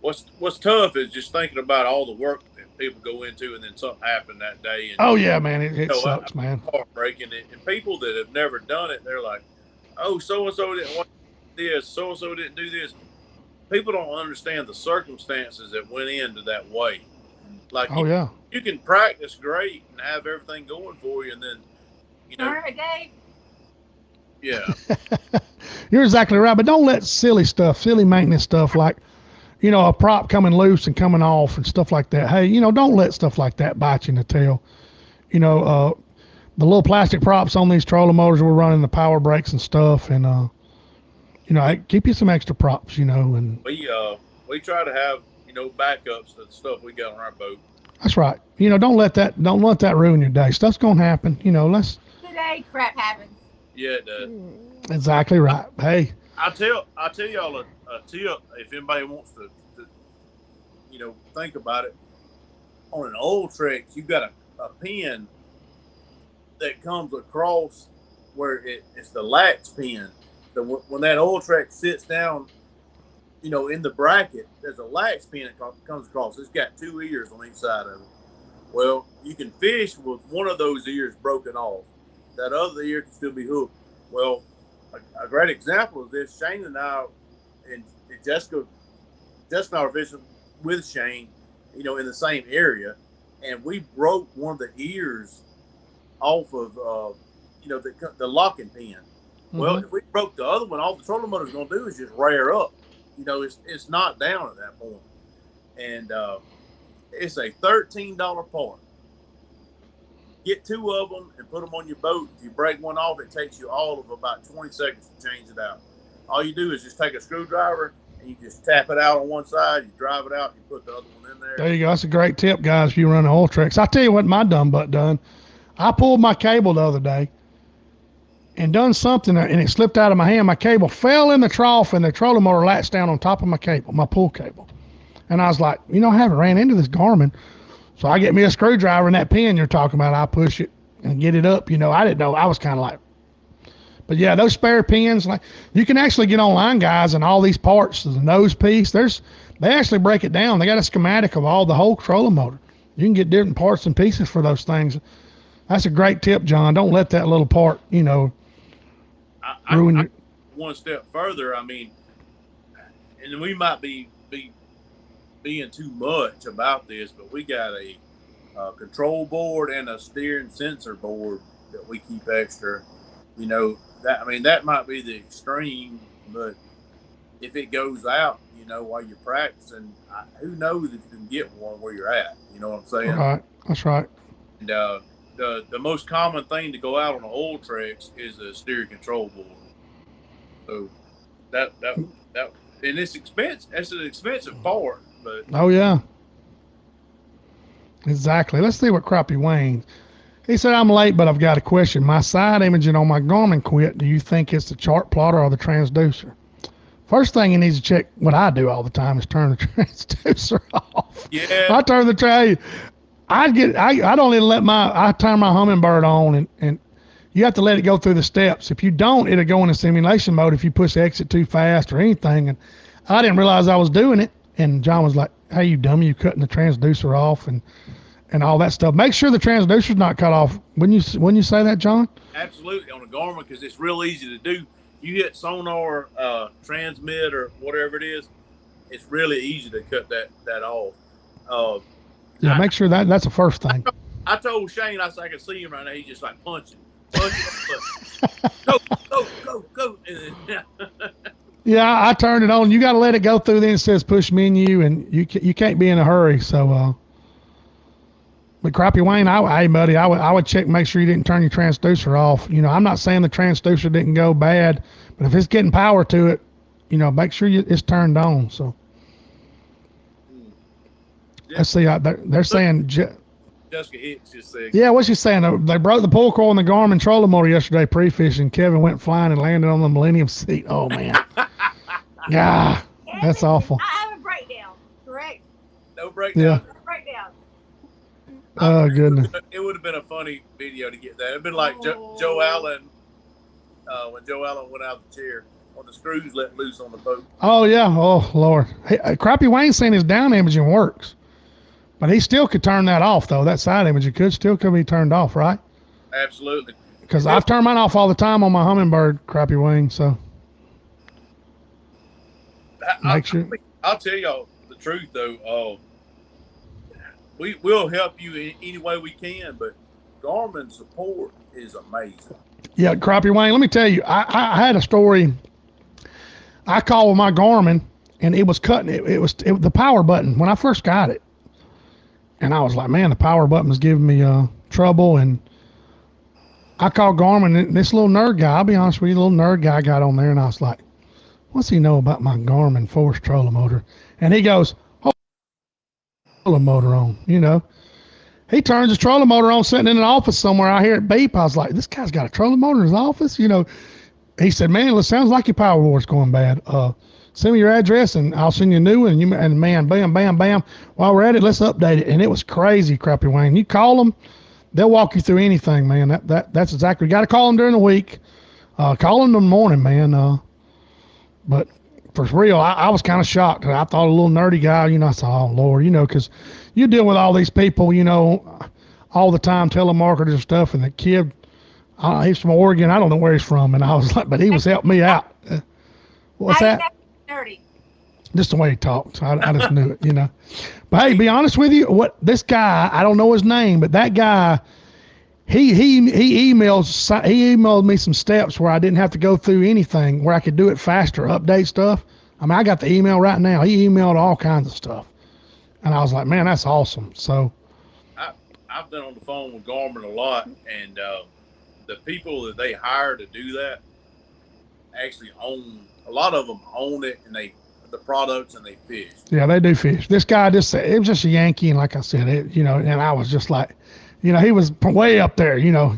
S3: What's tough is just thinking about all the work that people go into, and then something happened that day. And,
S1: oh yeah, man, it sucks, man.
S3: Heartbreaking, and people that have never done it, they're like, "Oh, so and so didn't want this, so and so didn't do this." People don't understand the circumstances that went into that way. Like, you can practice great and have everything going for you, and then,
S2: Tournament day.
S3: Yeah.
S1: You're exactly right, but don't let silly maintenance stuff like, a prop coming loose and coming off and stuff like that. Hey, don't let stuff like that bite you in the tail. The little plastic props on these trolling motors we're running, the power brakes and stuff, and keep you some extra props, and
S3: we try to have backups to the stuff we got on our boat.
S1: That's right. Don't let that ruin your day. Stuff's gonna happen.
S2: Today crap happens.
S3: Yeah, it does.
S1: Exactly right. Hey,
S3: I'll tell y'all a tip if anybody wants to think about it. On an old Trex, you got a pin that comes across where it's the latch pin. So when that old Trex sits down, in the bracket, there's a latch pin that comes across. It's got 2 ears on each side of it. Well, you can fish with one of those ears broken off. That other ear can still be hooked. Well, a great example of this. Shane and I and Jessica and I were fishing with Shane, in the same area, and we broke one of the ears off of the locking pin. Mm-hmm. Well, if we broke the other one, all the trolling motor's going to do is just rear up. It's not down at that point, and it's a $13 part. Get 2 of them and put them on your boat. If you break one off, it takes you all of about 20 seconds to change it out. All you do is just take a screwdriver and you just tap it out on one side, you drive it out, and you put the other one in there.
S1: There you go. That's a great tip, guys, if you run oil tricks. I'll tell you what my dumb butt done. I pulled my cable the other day and done something, and it slipped out of my hand. My cable fell in the trough, and the trolling motor latched down on top of my cable, my pull cable. And I was like, I haven't ran into this Garmin. So I get me a screwdriver and that pin you're talking about, I push it and get it up. I didn't know. I was kind of like, but yeah, those spare pins, like you can actually get online, guys, and all these parts, the nose piece, they actually break it down. They got a schematic of the whole trolling motor. You can get different parts and pieces for those things. That's a great tip, John. Don't let that little part, ruin your.
S3: One step further, and we might be being too much about this, but we got a control board and a steering sensor board that we keep extra. That might be the extreme, but if it goes out, while you're practicing, who knows if you can get one where you're at? You know what I'm saying?
S1: Right. That's right. And
S3: the most common thing to go out on the oil tricks is a steering control board. So that and it's expensive. It's an expensive part. But
S1: oh yeah, exactly. Let's see what Crappie Wayne. He said, I'm late, but I've got a question. My side imaging on my Garmin quit. Do you think it's the chart plotter or the transducer? First thing he needs to check, what I do all the time, is turn the transducer off.
S3: Yeah.
S1: I turn the I don't even I turn my Humminbird on, and you have to let it go through the steps. If you don't, it'll go into simulation mode if you push exit too fast or anything. And I didn't realize I was doing it. And John was like, hey, you dummy, you cutting the transducer off and all that stuff. Make sure the transducer's not cut off. Wouldn't you say that, John?
S3: Absolutely, on a Garmin, because it's real easy to do. You hit sonar, transmit, or whatever it is, it's really easy to cut that off.
S1: Make sure that's the first thing.
S3: I told Shane, I said, I can see him right now. He's just like punching. Go.
S1: Yeah, I turned it on. You got to let it go through. Then it says push menu, and you can't be in a hurry. So, but Crappie Wayne, hey buddy, I would check, make sure you didn't turn your transducer off. I'm not saying the transducer didn't go bad, but if it's getting power to it, make sure it's turned on. So, let's see. They're saying.
S3: Jessica Hicks just said.
S1: Yeah, what's she saying? They broke the pull coil in the Garmin trolling motor yesterday pre-fishing. Kevin went flying and landed on the Millennium seat. Oh man. Yeah, that's awful.
S2: I have a breakdown, correct?
S3: No breakdown.
S1: Yeah.
S2: Breakdown.
S1: Oh, goodness.
S3: It would have been a funny video to get that. It would have been like Joe Allen, when Joe Allen went out the chair when the screws let loose on the boat.
S1: Oh, yeah. Oh, Lord. Hey, Crappie Wayne's saying his down imaging works, but he still could turn that off, though. That side imaging could be turned off, right?
S3: Absolutely.
S1: Because I've turned mine off all the time on my Humminbird, Crappie Wayne, so.
S3: I'll tell y'all the truth, though. We will help you in any way we can, but Garmin support is amazing.
S1: Yeah, Crappie Wayne, let me tell you, I had a story. I called with my Garmin, and it was cutting. It was the power button when I first got it. And I was like, man, the power button was giving me trouble. And I called Garmin, and this little nerd guy, I'll be honest with you, little nerd guy got on there, and I was like, what's he know about my Garmin force trolling motor? And he goes, trolling motor on, He turns his trolling motor on sitting in an office somewhere. I hear it beep. I was like, this guy's got a trolling motor in his office? He said, man, it sounds like your power board's going bad. Send me your address and I'll send you a new one. And man, bam, bam, bam. While we're at it, let's update it. And it was crazy, Crappie Wayne. You call them, they'll walk you through anything, man. That's exactly. You got to call them during the week. Call them in the morning, man. But for real, I was kind of shocked. I thought a little nerdy guy, I said, oh, Lord, because you deal with all these people, all the time, telemarketers and stuff, and the kid, He's from Oregon. I don't know where he's from. And I was like, but he was helping me out. What's
S2: How you
S1: that?
S2: got dirty?
S1: Just the way he talked. I just knew it, you know. But hey, be honest with you, what this guy, I don't know his name, but that guy, he emailed me some steps where I didn't have to go through anything, where I could do it faster, update stuff. I mean, I got the email right now. He emailed all kinds of stuff, and I was like, man, that's awesome. So
S3: I've been on the phone with Garmin a lot, and the people that they hire to do that actually own, a lot of them own it, and the products, and they fish.
S1: Yeah, they do fish. This guy just said it was just a Yankee, and like I said, you know, and I was just like, you know, he was way up there, you know.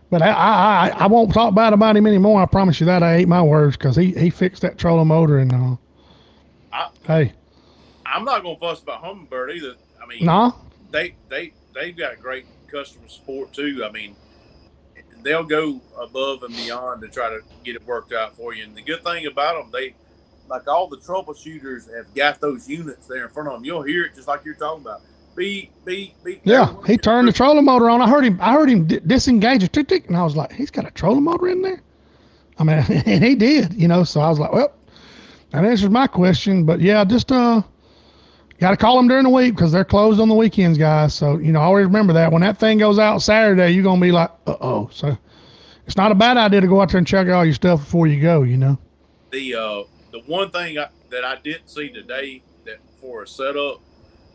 S1: But I won't talk bad about him anymore. I promise you that. I ate my words, because he fixed that trolling motor, and hey,
S3: I'm not gonna fuss about Humminbird either. I mean,
S1: no,
S3: they've got great customer support too. I mean, they'll go above and beyond to try to get it worked out for you. And the good thing about them, they, like all the troubleshooters, have got those units there in front of them. You'll hear it just like you're talking about. Beep, beep, beep.
S1: Yeah, he turned the trolling motor on. I heard him disengage it, tick, tick, and I was like, he's got a trolling motor in there. I mean, and he did, you know. So I was like, well, that answers my question. But yeah, just got to call them during the week, because they're closed on the weekends, guys. So, you know, always remember that when that thing goes out Saturday, you're gonna be like, uh-oh. So it's not a bad idea to go out there and check all your stuff before you go, you know.
S3: The one thing that I didn't see today that for a setup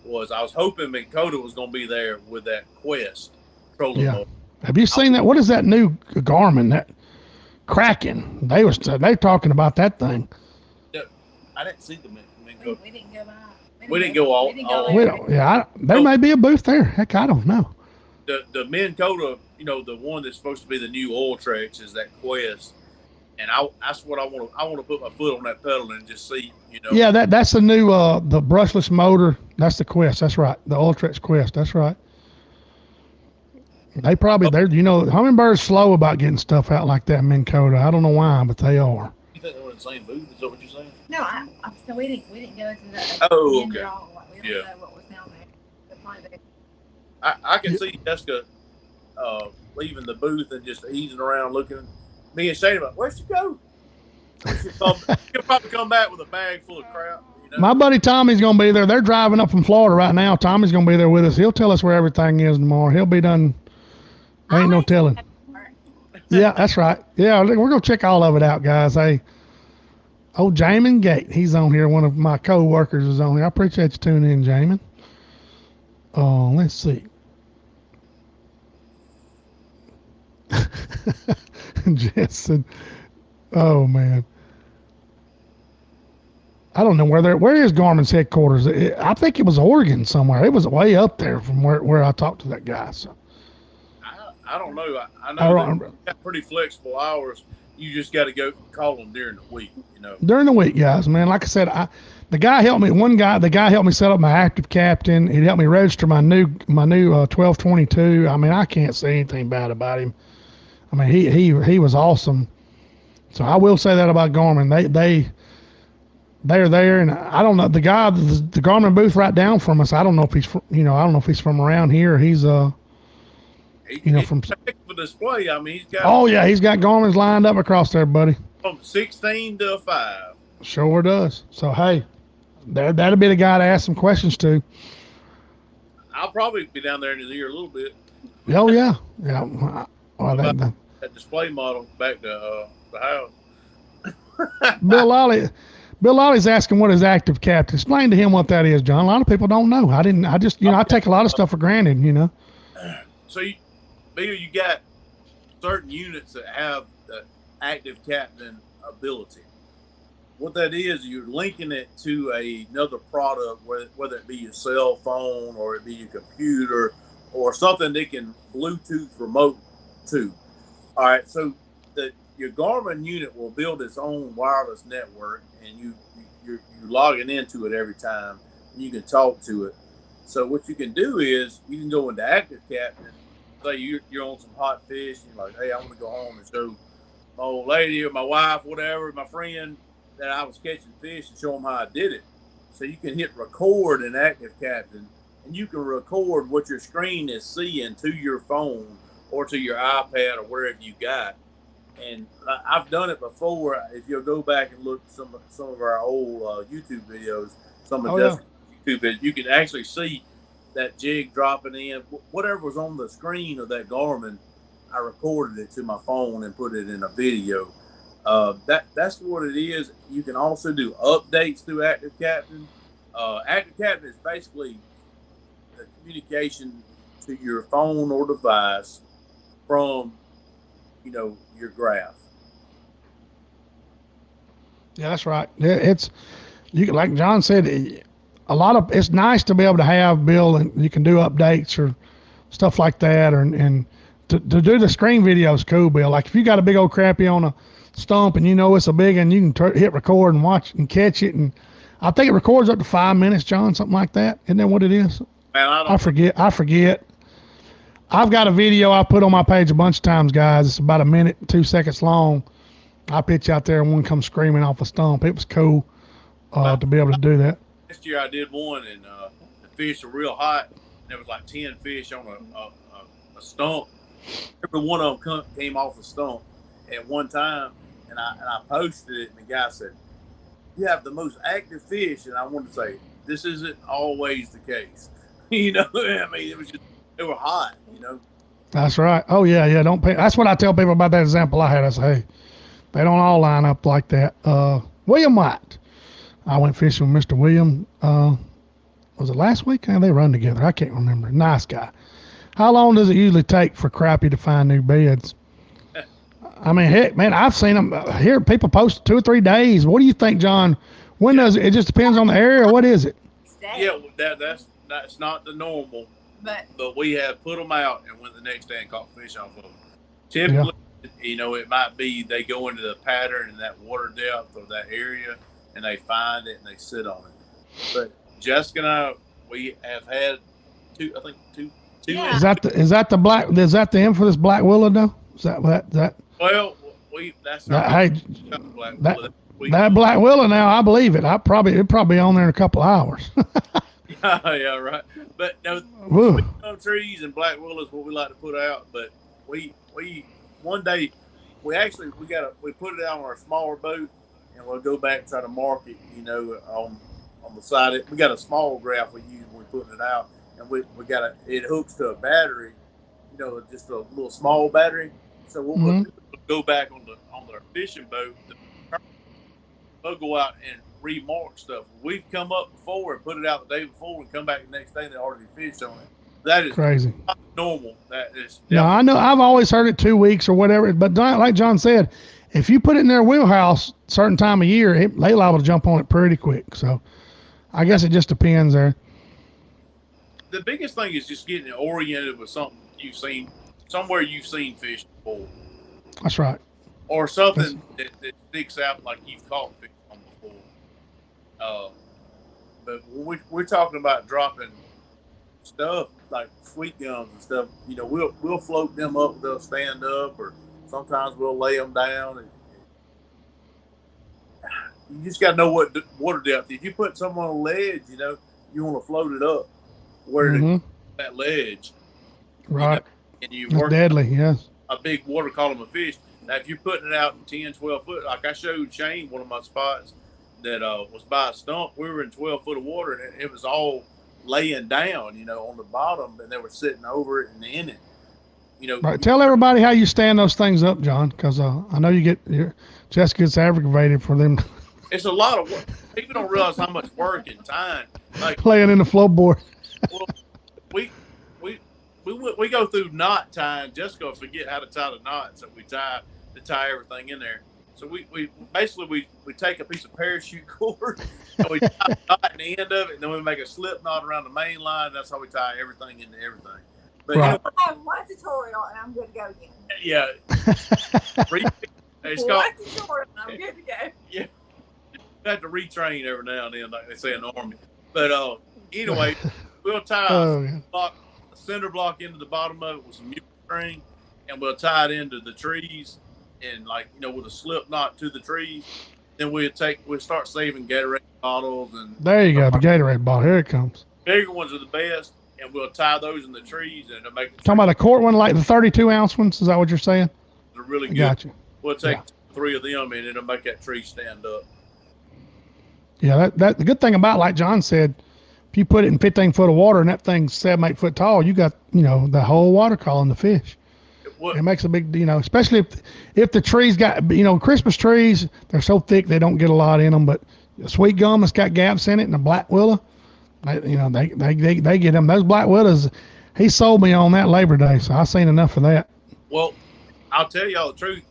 S3: was, I was hoping Minn Kota was going to be there with that Quest trolling motor.
S1: Have you seen that? What is that new Garmin, that Kraken? They talking about that thing.
S3: I didn't see the Minn Kota.
S2: We didn't go by.
S3: We didn't go all.
S1: There may be a booth there. Heck, I don't know.
S3: The Minn Kota, you know, the one that's supposed to be the new Ultrex is that Quest. And that's what I want to. I want to put my foot on that pedal and just see, you know. Yeah,
S1: that's the new the brushless motor. That's the Quest. That's right. The Ultrex Quest. That's right. They're you know, Hummingbird's slow about getting stuff out like that in Minn Kota. I don't know why, but they are.
S3: You think they're in the same booth? Is that what you're saying?
S2: No, so we didn't go into that.
S3: Oh, okay.
S2: We don't know what was down there.
S3: I can see Jessica leaving the booth and just easing around, looking. Me and Shane about, where'd she go? She'll probably come back with a bag full of crap. You know?
S1: My buddy Tommy's going to be there. They're driving up from Florida right now. Tommy's going to be there with us. He'll tell us where everything is tomorrow. He'll be done. Ain't no telling. Yeah, that's right. Yeah, we're going to check all of it out, guys. Hey, old Jamin Gate, he's on here. One of my co-workers is on here. I appreciate you tuning in, Jamin. Oh, let's see. Jensen. Oh man. I don't know where is Garmin's headquarters. I think it was Oregon somewhere. It was way up there from where I talked to that guy. So
S3: I don't know. I know they've got pretty flexible hours. You just got to go call them during the week, you know.
S1: During the week, guys, man. Like I said, the guy helped me. The guy helped me set up my active captain. He helped me register my new 1222. I mean, I can't say anything bad about him. I mean, he was awesome. So I will say that about Garmin. They're there, and I don't know the guy, the Garmin booth right down from us. I don't know if he's from around here. He's from
S3: the display. I mean,
S1: he's got Garmin's lined up across there, buddy.
S3: From 16 to 5.
S1: Sure does. So hey, that'll be the guy to ask some questions to.
S3: I'll probably be down there in his ear a little bit.
S1: Oh yeah.
S3: That display model back to the house.
S1: Bill Lolly's asking what is active captain. Explain to him what that is, John. A lot of people don't know. I take a lot of stuff for granted, you know.
S3: So you got certain units that have the active captain ability. What that is, you're linking it to another product, whether it be your cell phone or it be your computer or something that can Bluetooth remote to. All right, so your Garmin unit will build its own wireless network, and you're logging into it every time, and you can talk to it. So what you can do is you can go into Active Captain. Say you're on some hot fish, and you're like, hey, I want to go home and show my old lady or my wife, whatever, my friend, that I was catching fish, and show them how I did it. So you can hit record in Active Captain, and you can record what your screen is seeing to your phone or to your iPad or wherever you got. And I've done it before. If you'll go back and look at some of our old YouTube videos, some of Jessica's YouTube videos, you can actually see that jig dropping in. Whatever was on the screen of that Garmin, I recorded it to my phone and put it in a video. That's what it is. You can also do updates through Active Captain. Active Captain is basically the communication to your phone or device from, your graph.
S1: Yeah, that's right. It's like John said, it's nice to be able to have Bill, and you can do updates or stuff like that, and to do the screen video is cool, Bill. Like if you got a big old crappie on a stump and it's a big one, you can hit record and watch and catch it, and I think it records up to 5 minutes, John, something like that. Isn't that what it is?
S3: Man,
S1: I forget. I've got a video I put on my page a bunch of times, guys. It's about 1 minute, 2 seconds long. I pitch out there and one comes screaming off a stump. It was cool to be able to do that.
S3: Last year I did one, and the fish were real hot. There was like 10 fish on a stump. Every one of them came off the stump at one time, and I posted it, and the guy said, "You have the most active fish," and I wanted to say, this isn't always the case. I mean, it was just, they were hot,
S1: That's right. Oh yeah. Don't pay. That's what I tell people about that example I had. I say, hey, they don't all line up like that. William White. I went fishing with Mr. William. Was it last week? They run together. I can't remember. Nice guy. How long does it usually take for crappie to find new beds? I mean, heck, man, I've seen them here. People post 2 or 3 days. What do you think, John? When does it? It just depends on the area. What is it?
S3: Yeah, that's not the normal. But we have put them out and went the next day and caught fish off of them. Typically, it might be they go into the pattern in that water depth or that area, and they find it and they sit on it. But Jessica and I, we have had two.
S2: Yeah.
S1: Is that the infamous black willow though? Is that?
S3: Well, that's not.
S1: That black willow now, I believe it. It'd probably be on there in a couple hours.
S3: yeah, right. But no, trees and black willow is what we like to put out. But we one day we put it out on our smaller boat, and we'll go back and try to mark it. On the side. We got a small graph we use when we're putting it out, and it hooks to a battery. Just a little small battery. So we'll go back on the fishing boat. They'll go out and remark stuff. We've come up before and put it out the day before and come back the next day and they already fished on it. That is
S1: crazy.
S3: Not normal. That is.
S1: No, I know. I've always heard it 2 weeks or whatever. But like John said, if you put it in their wheelhouse certain time of year, they liable to jump on it pretty quick. So I guess it just depends there.
S3: The biggest thing is just getting oriented with something you've seen, somewhere you've seen fish before.
S1: That's right.
S3: Or something that sticks out like you've caught fish on before. But when we're talking about dropping stuff like sweet gums and stuff, we'll float them up, they'll stand up, or sometimes we'll lay them down. And you just got to know what water depth. If you put something on a ledge, you want to float it up where that ledge.
S1: Right.
S3: And you
S1: That's
S3: work
S1: deadly, yes.
S3: a big water column of fish. Now, if you're putting it out in 10, 12 foot, like I showed Shane one of my spots that was by a stump, we were in 12 foot of water, and it was all laying down, on the bottom, and they were sitting over it and in it.
S1: Right. Tell everybody how you stand those things up, John, because I know Jessica gets aggravated for them.
S3: It's a lot of work. People don't realize how much work and time. Like
S1: playing in the floatboard.
S3: Well, we go through knot tying. Jessica will forget how to tie the knots that we tie to tie everything in there. So we basically take a piece of parachute cord and we tie a knot in the end of it, and then we make a slip knot around the main line. That's how we tie everything into everything. But
S1: right.
S2: I have one tutorial and I'm good to go again.
S3: Yeah. It's
S2: called one tutorial and I'm good to go.
S3: Yeah. You have to retrain every now and then, like they say in the Army. But anyway, we'll tie a cinder block into the bottom of it with some music string, and we'll tie it into the trees, and with a slip knot to the trees. Then we'll start saving Gatorade bottles, and
S1: there you go, the Gatorade bottle. Here it comes.
S3: Bigger ones are the best. and we'll tie those in the trees, and it'll make.
S1: Talking about the quart one, like the 32-ounce ones. Is that what you're saying?
S3: They're really good.
S1: Gotcha.
S3: We'll take 3 of them, and it'll make that tree stand up.
S1: Yeah, the good thing about, like John said, if you put it in 15 foot of water and that thing's 7-8 foot tall, you got the whole water column, the fish. It makes a big, especially if the trees got, Christmas trees, they're so thick they don't get a lot in them. But the sweet gum that's got gaps in it, and the black willow, they get them. Those black willows, he sold me on that Labor Day, so I seen enough of that.
S3: Well, I'll tell y'all the truth.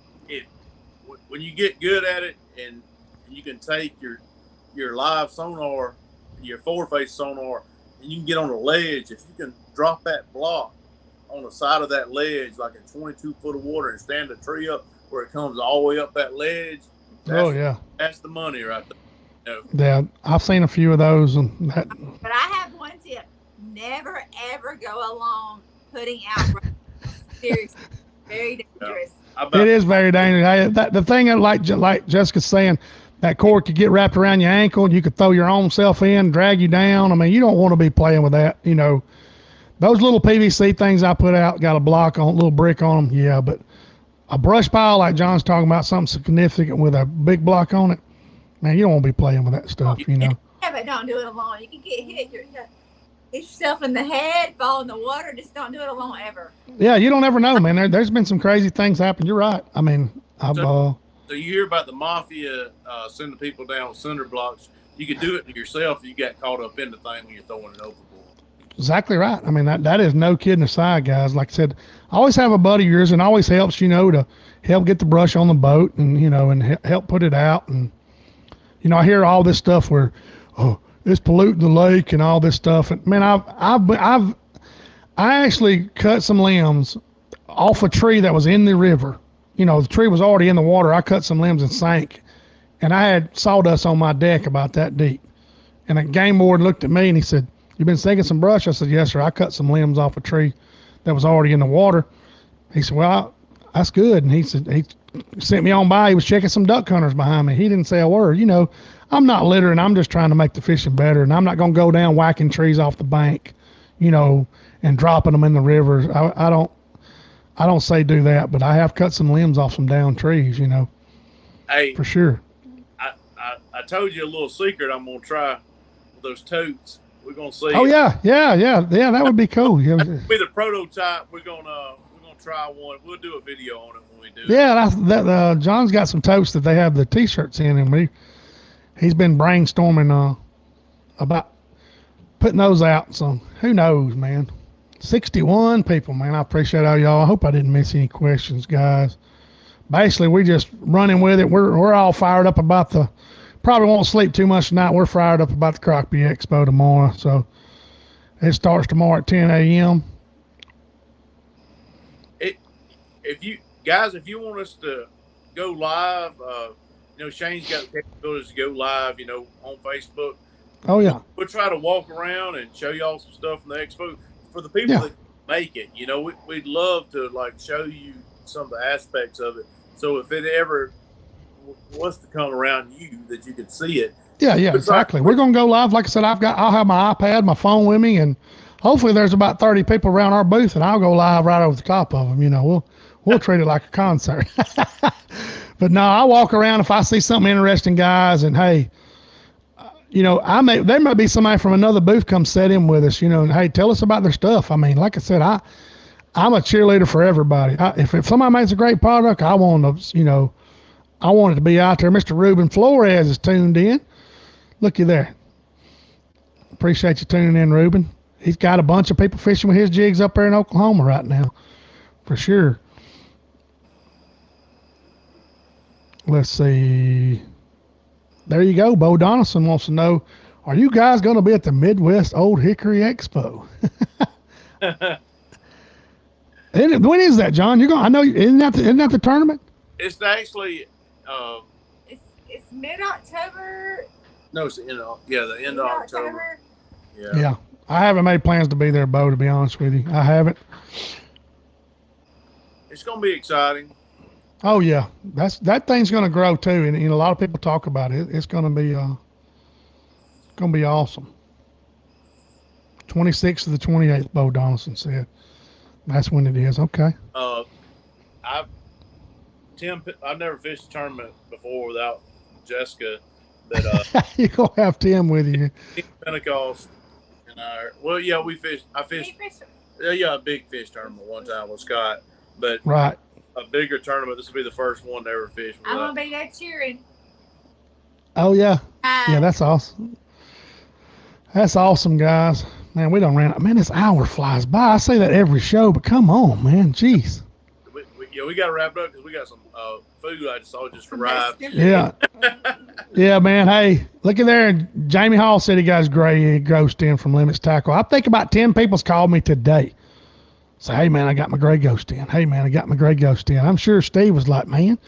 S3: When you get good at it, and you can take your live sonar, your 4-face sonar, and you can get on a ledge. If you can drop that block on the side of that ledge, like in 22 foot of water, and stand the tree up where it comes all the way up that ledge. That's the money right there.
S1: Yeah, I've seen a few of those.
S2: But I have one tip: never ever go along putting out. Seriously, very dangerous.
S1: It is very dangerous. The thing that, like Jessica's saying, that cord could get wrapped around your ankle, and you could throw your own self in, drag you down. I mean, you don't want to be playing with that. Those little PVC things I put out got a block on, little brick on them. Yeah, but a brush pile like John's talking about, something significant with a big block on it, man, you don't want to be playing with that stuff.
S2: Yeah, but don't do it alone. You can get hit yourself in the head, fall in the water. Just don't do it alone ever.
S1: Yeah, you don't ever know, man. There's been some crazy things happen. You're right. I mean,
S3: So you hear about the mafia sending people down with cinder blocks. You could do it to yourself if you got caught up in the thing when you're throwing it overboard.
S1: Exactly right. I mean, that is no kidding aside, guys. Like I said, always have a buddy of yours, and always helps, to help get the brush on the boat and, and help put it out. And, I hear all this stuff where, it's polluting the lake and all this stuff. And man, I actually cut some limbs off a tree that was in the river. The tree was already in the water. I cut some limbs and sank, and I had sawdust on my deck about that deep. And a game warden looked at me and he said, "You been sinking some brush?" I said, "Yes, sir. I cut some limbs off a tree that was already in the water." He said, "Well, that's good." And he said, he sent me on by. He was checking some duck hunters behind me. He didn't say a word. I'm not littering. I'm just trying to make the fishing better. And I'm not going to go down whacking trees off the bank, and dropping them in the rivers. I don't say do that, but I have cut some limbs off some down trees,
S3: Hey,
S1: for sure.
S3: I told you a little secret I'm going to try with those totes. We're going to see.
S1: Oh, yeah. That would be cool.
S3: That'll be the prototype. We're going to try one. We'll do a video on it when we do it.
S1: Yeah, John's got some totes that they have the T-shirts in, and he's been brainstorming about putting those out. So who knows, man. 61 people, man. I appreciate all y'all. I hope I didn't miss any questions, guys. Basically, we just running with it. We're all fired up about probably won't sleep too much tonight. We're fired up about the Crappie Expo tomorrow. So it starts tomorrow at 10 a.m.
S3: If you want us to go live, Shane's got the capabilities to go live, on Facebook.
S1: Oh, yeah.
S3: We'll try to walk around and show y'all some stuff from the expo. For the people that make it, we'd love to, show you some of the aspects of it. So if it ever was to come around that you could see it.
S1: Yeah, exactly. We're going to go live. Like I said, I'll have my iPad, my phone with me, and hopefully there's about 30 people around our booth, and I'll go live right over the top of them. We'll treat it like a concert. But no, I walk around if I see something interesting, guys, and hey, there may be somebody from another booth come sit in with us, and hey, tell us about their stuff. I mean, like I said, I'm a cheerleader for everybody. If somebody makes a great product, I want it to be out there. Mr. Ruben Flores is tuned in. Looky there. Appreciate you tuning in, Ruben. He's got a bunch of people fishing with his jigs up there in Oklahoma right now, for sure. Let's see. There you go. Bo Donaldson wants to know, are you guys going to be at the Midwest Old Hickory Expo? When is that, John? I know, isn't that the tournament?
S3: It's actually
S2: it's mid-October.
S3: No, it's the end of October.
S1: Yeah. I haven't made plans to be there, Bo, to be honest with you. I haven't.
S3: It's going to be exciting.
S1: Oh yeah, that thing's going to grow too, and a lot of people talk about it. It's going to be awesome. 26th to the 28th, Bo Donaldson said. That's when it is. Okay.
S3: I've never fished a tournament before without Jessica. But
S1: You're going to have Tim with you.
S3: Pentecost and we fished. I fished. A big fish tournament one time with Scott, but
S1: right.
S3: A bigger tournament. This will be the first one to ever fish.
S2: I'm gonna be there cheering.
S1: Oh yeah, yeah, that's awesome. That's awesome, guys. Man, we don't ran. Man, this hour flies by. I say that every show, but come on, man, jeez.
S3: We got to wrap it up because we got some food I saw just arrived.
S1: Yeah, yeah, man. Hey, look at there. Jamie Hall said he got his gray ghost in from Limits Tackle. I think about 10 people's called me today. Say, hey man, I got my gray ghost in. Hey man, I got my gray ghost in. I'm sure Steve was like, man,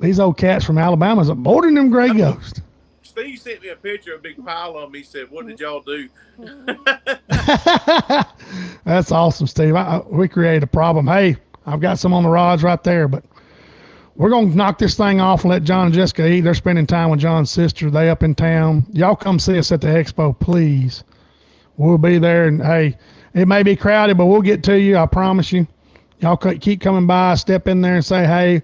S1: these old cats from Alabama's boarding them gray ghosts.
S3: Steve sent me a picture of a big pile of them. He said, what did y'all do?
S1: That's awesome, Steve. We created a problem. Hey, I've got some on the rods right there, but we're going to knock this thing off and let John and Jessica eat. They're spending time with John's sister. They up in town. Y'all come see us at the expo, please. We'll be there, and hey, it may be crowded, but we'll get to you. I promise you. Y'all keep coming by, step in there and say, hey,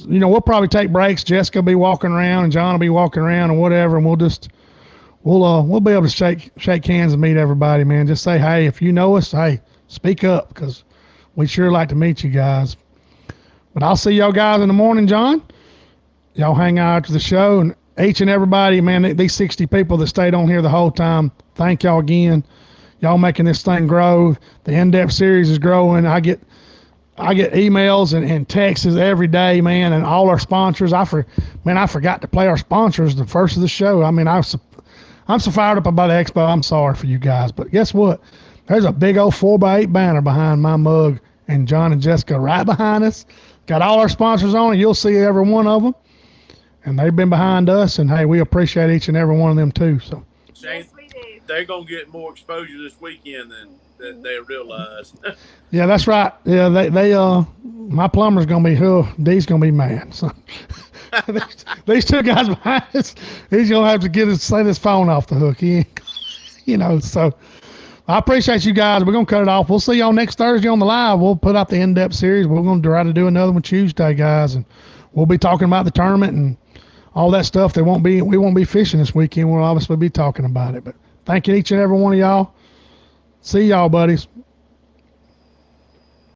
S1: we'll probably take breaks. Jessica will be walking around and John will be walking around and whatever. And we'll be able to shake hands and meet everybody, man. Just say, hey, if you know us, hey, speak up because we'd sure like to meet you guys. But I'll see y'all guys in the morning, John. Y'all hang out after the show, and each and everybody, man, these 60 people that stayed on here the whole time, thank y'all again. Y'all making this thing grow. The in-depth series is growing. I get emails and texts every day, man, and all our sponsors. I forgot to play our sponsors the first of the show. I mean, I'm so fired up about the expo. I'm sorry for you guys, but guess what? There's a big old 4x8 banner behind my mug, and John and Jessica right behind us. Got all our sponsors on it. You'll see every one of them, and they've been behind us. And hey, we appreciate each and every one of them too. So.
S2: Yes, we do.
S3: They're gonna get more exposure this weekend than they realize.
S1: Yeah, that's right. Yeah, they my plumber's gonna be D's gonna be mad. So these two guys behind us, he's gonna have to set his phone off the hook. He ain't, so I appreciate you guys. We're gonna cut it off. We'll see y'all next Thursday on the live. We'll put out the in-depth series. We're gonna try to do another one Tuesday, guys, and we'll be talking about the tournament and all that stuff. We won't be fishing this weekend. We'll obviously be talking about it. But thank you each and every one of y'all. See y'all, buddies.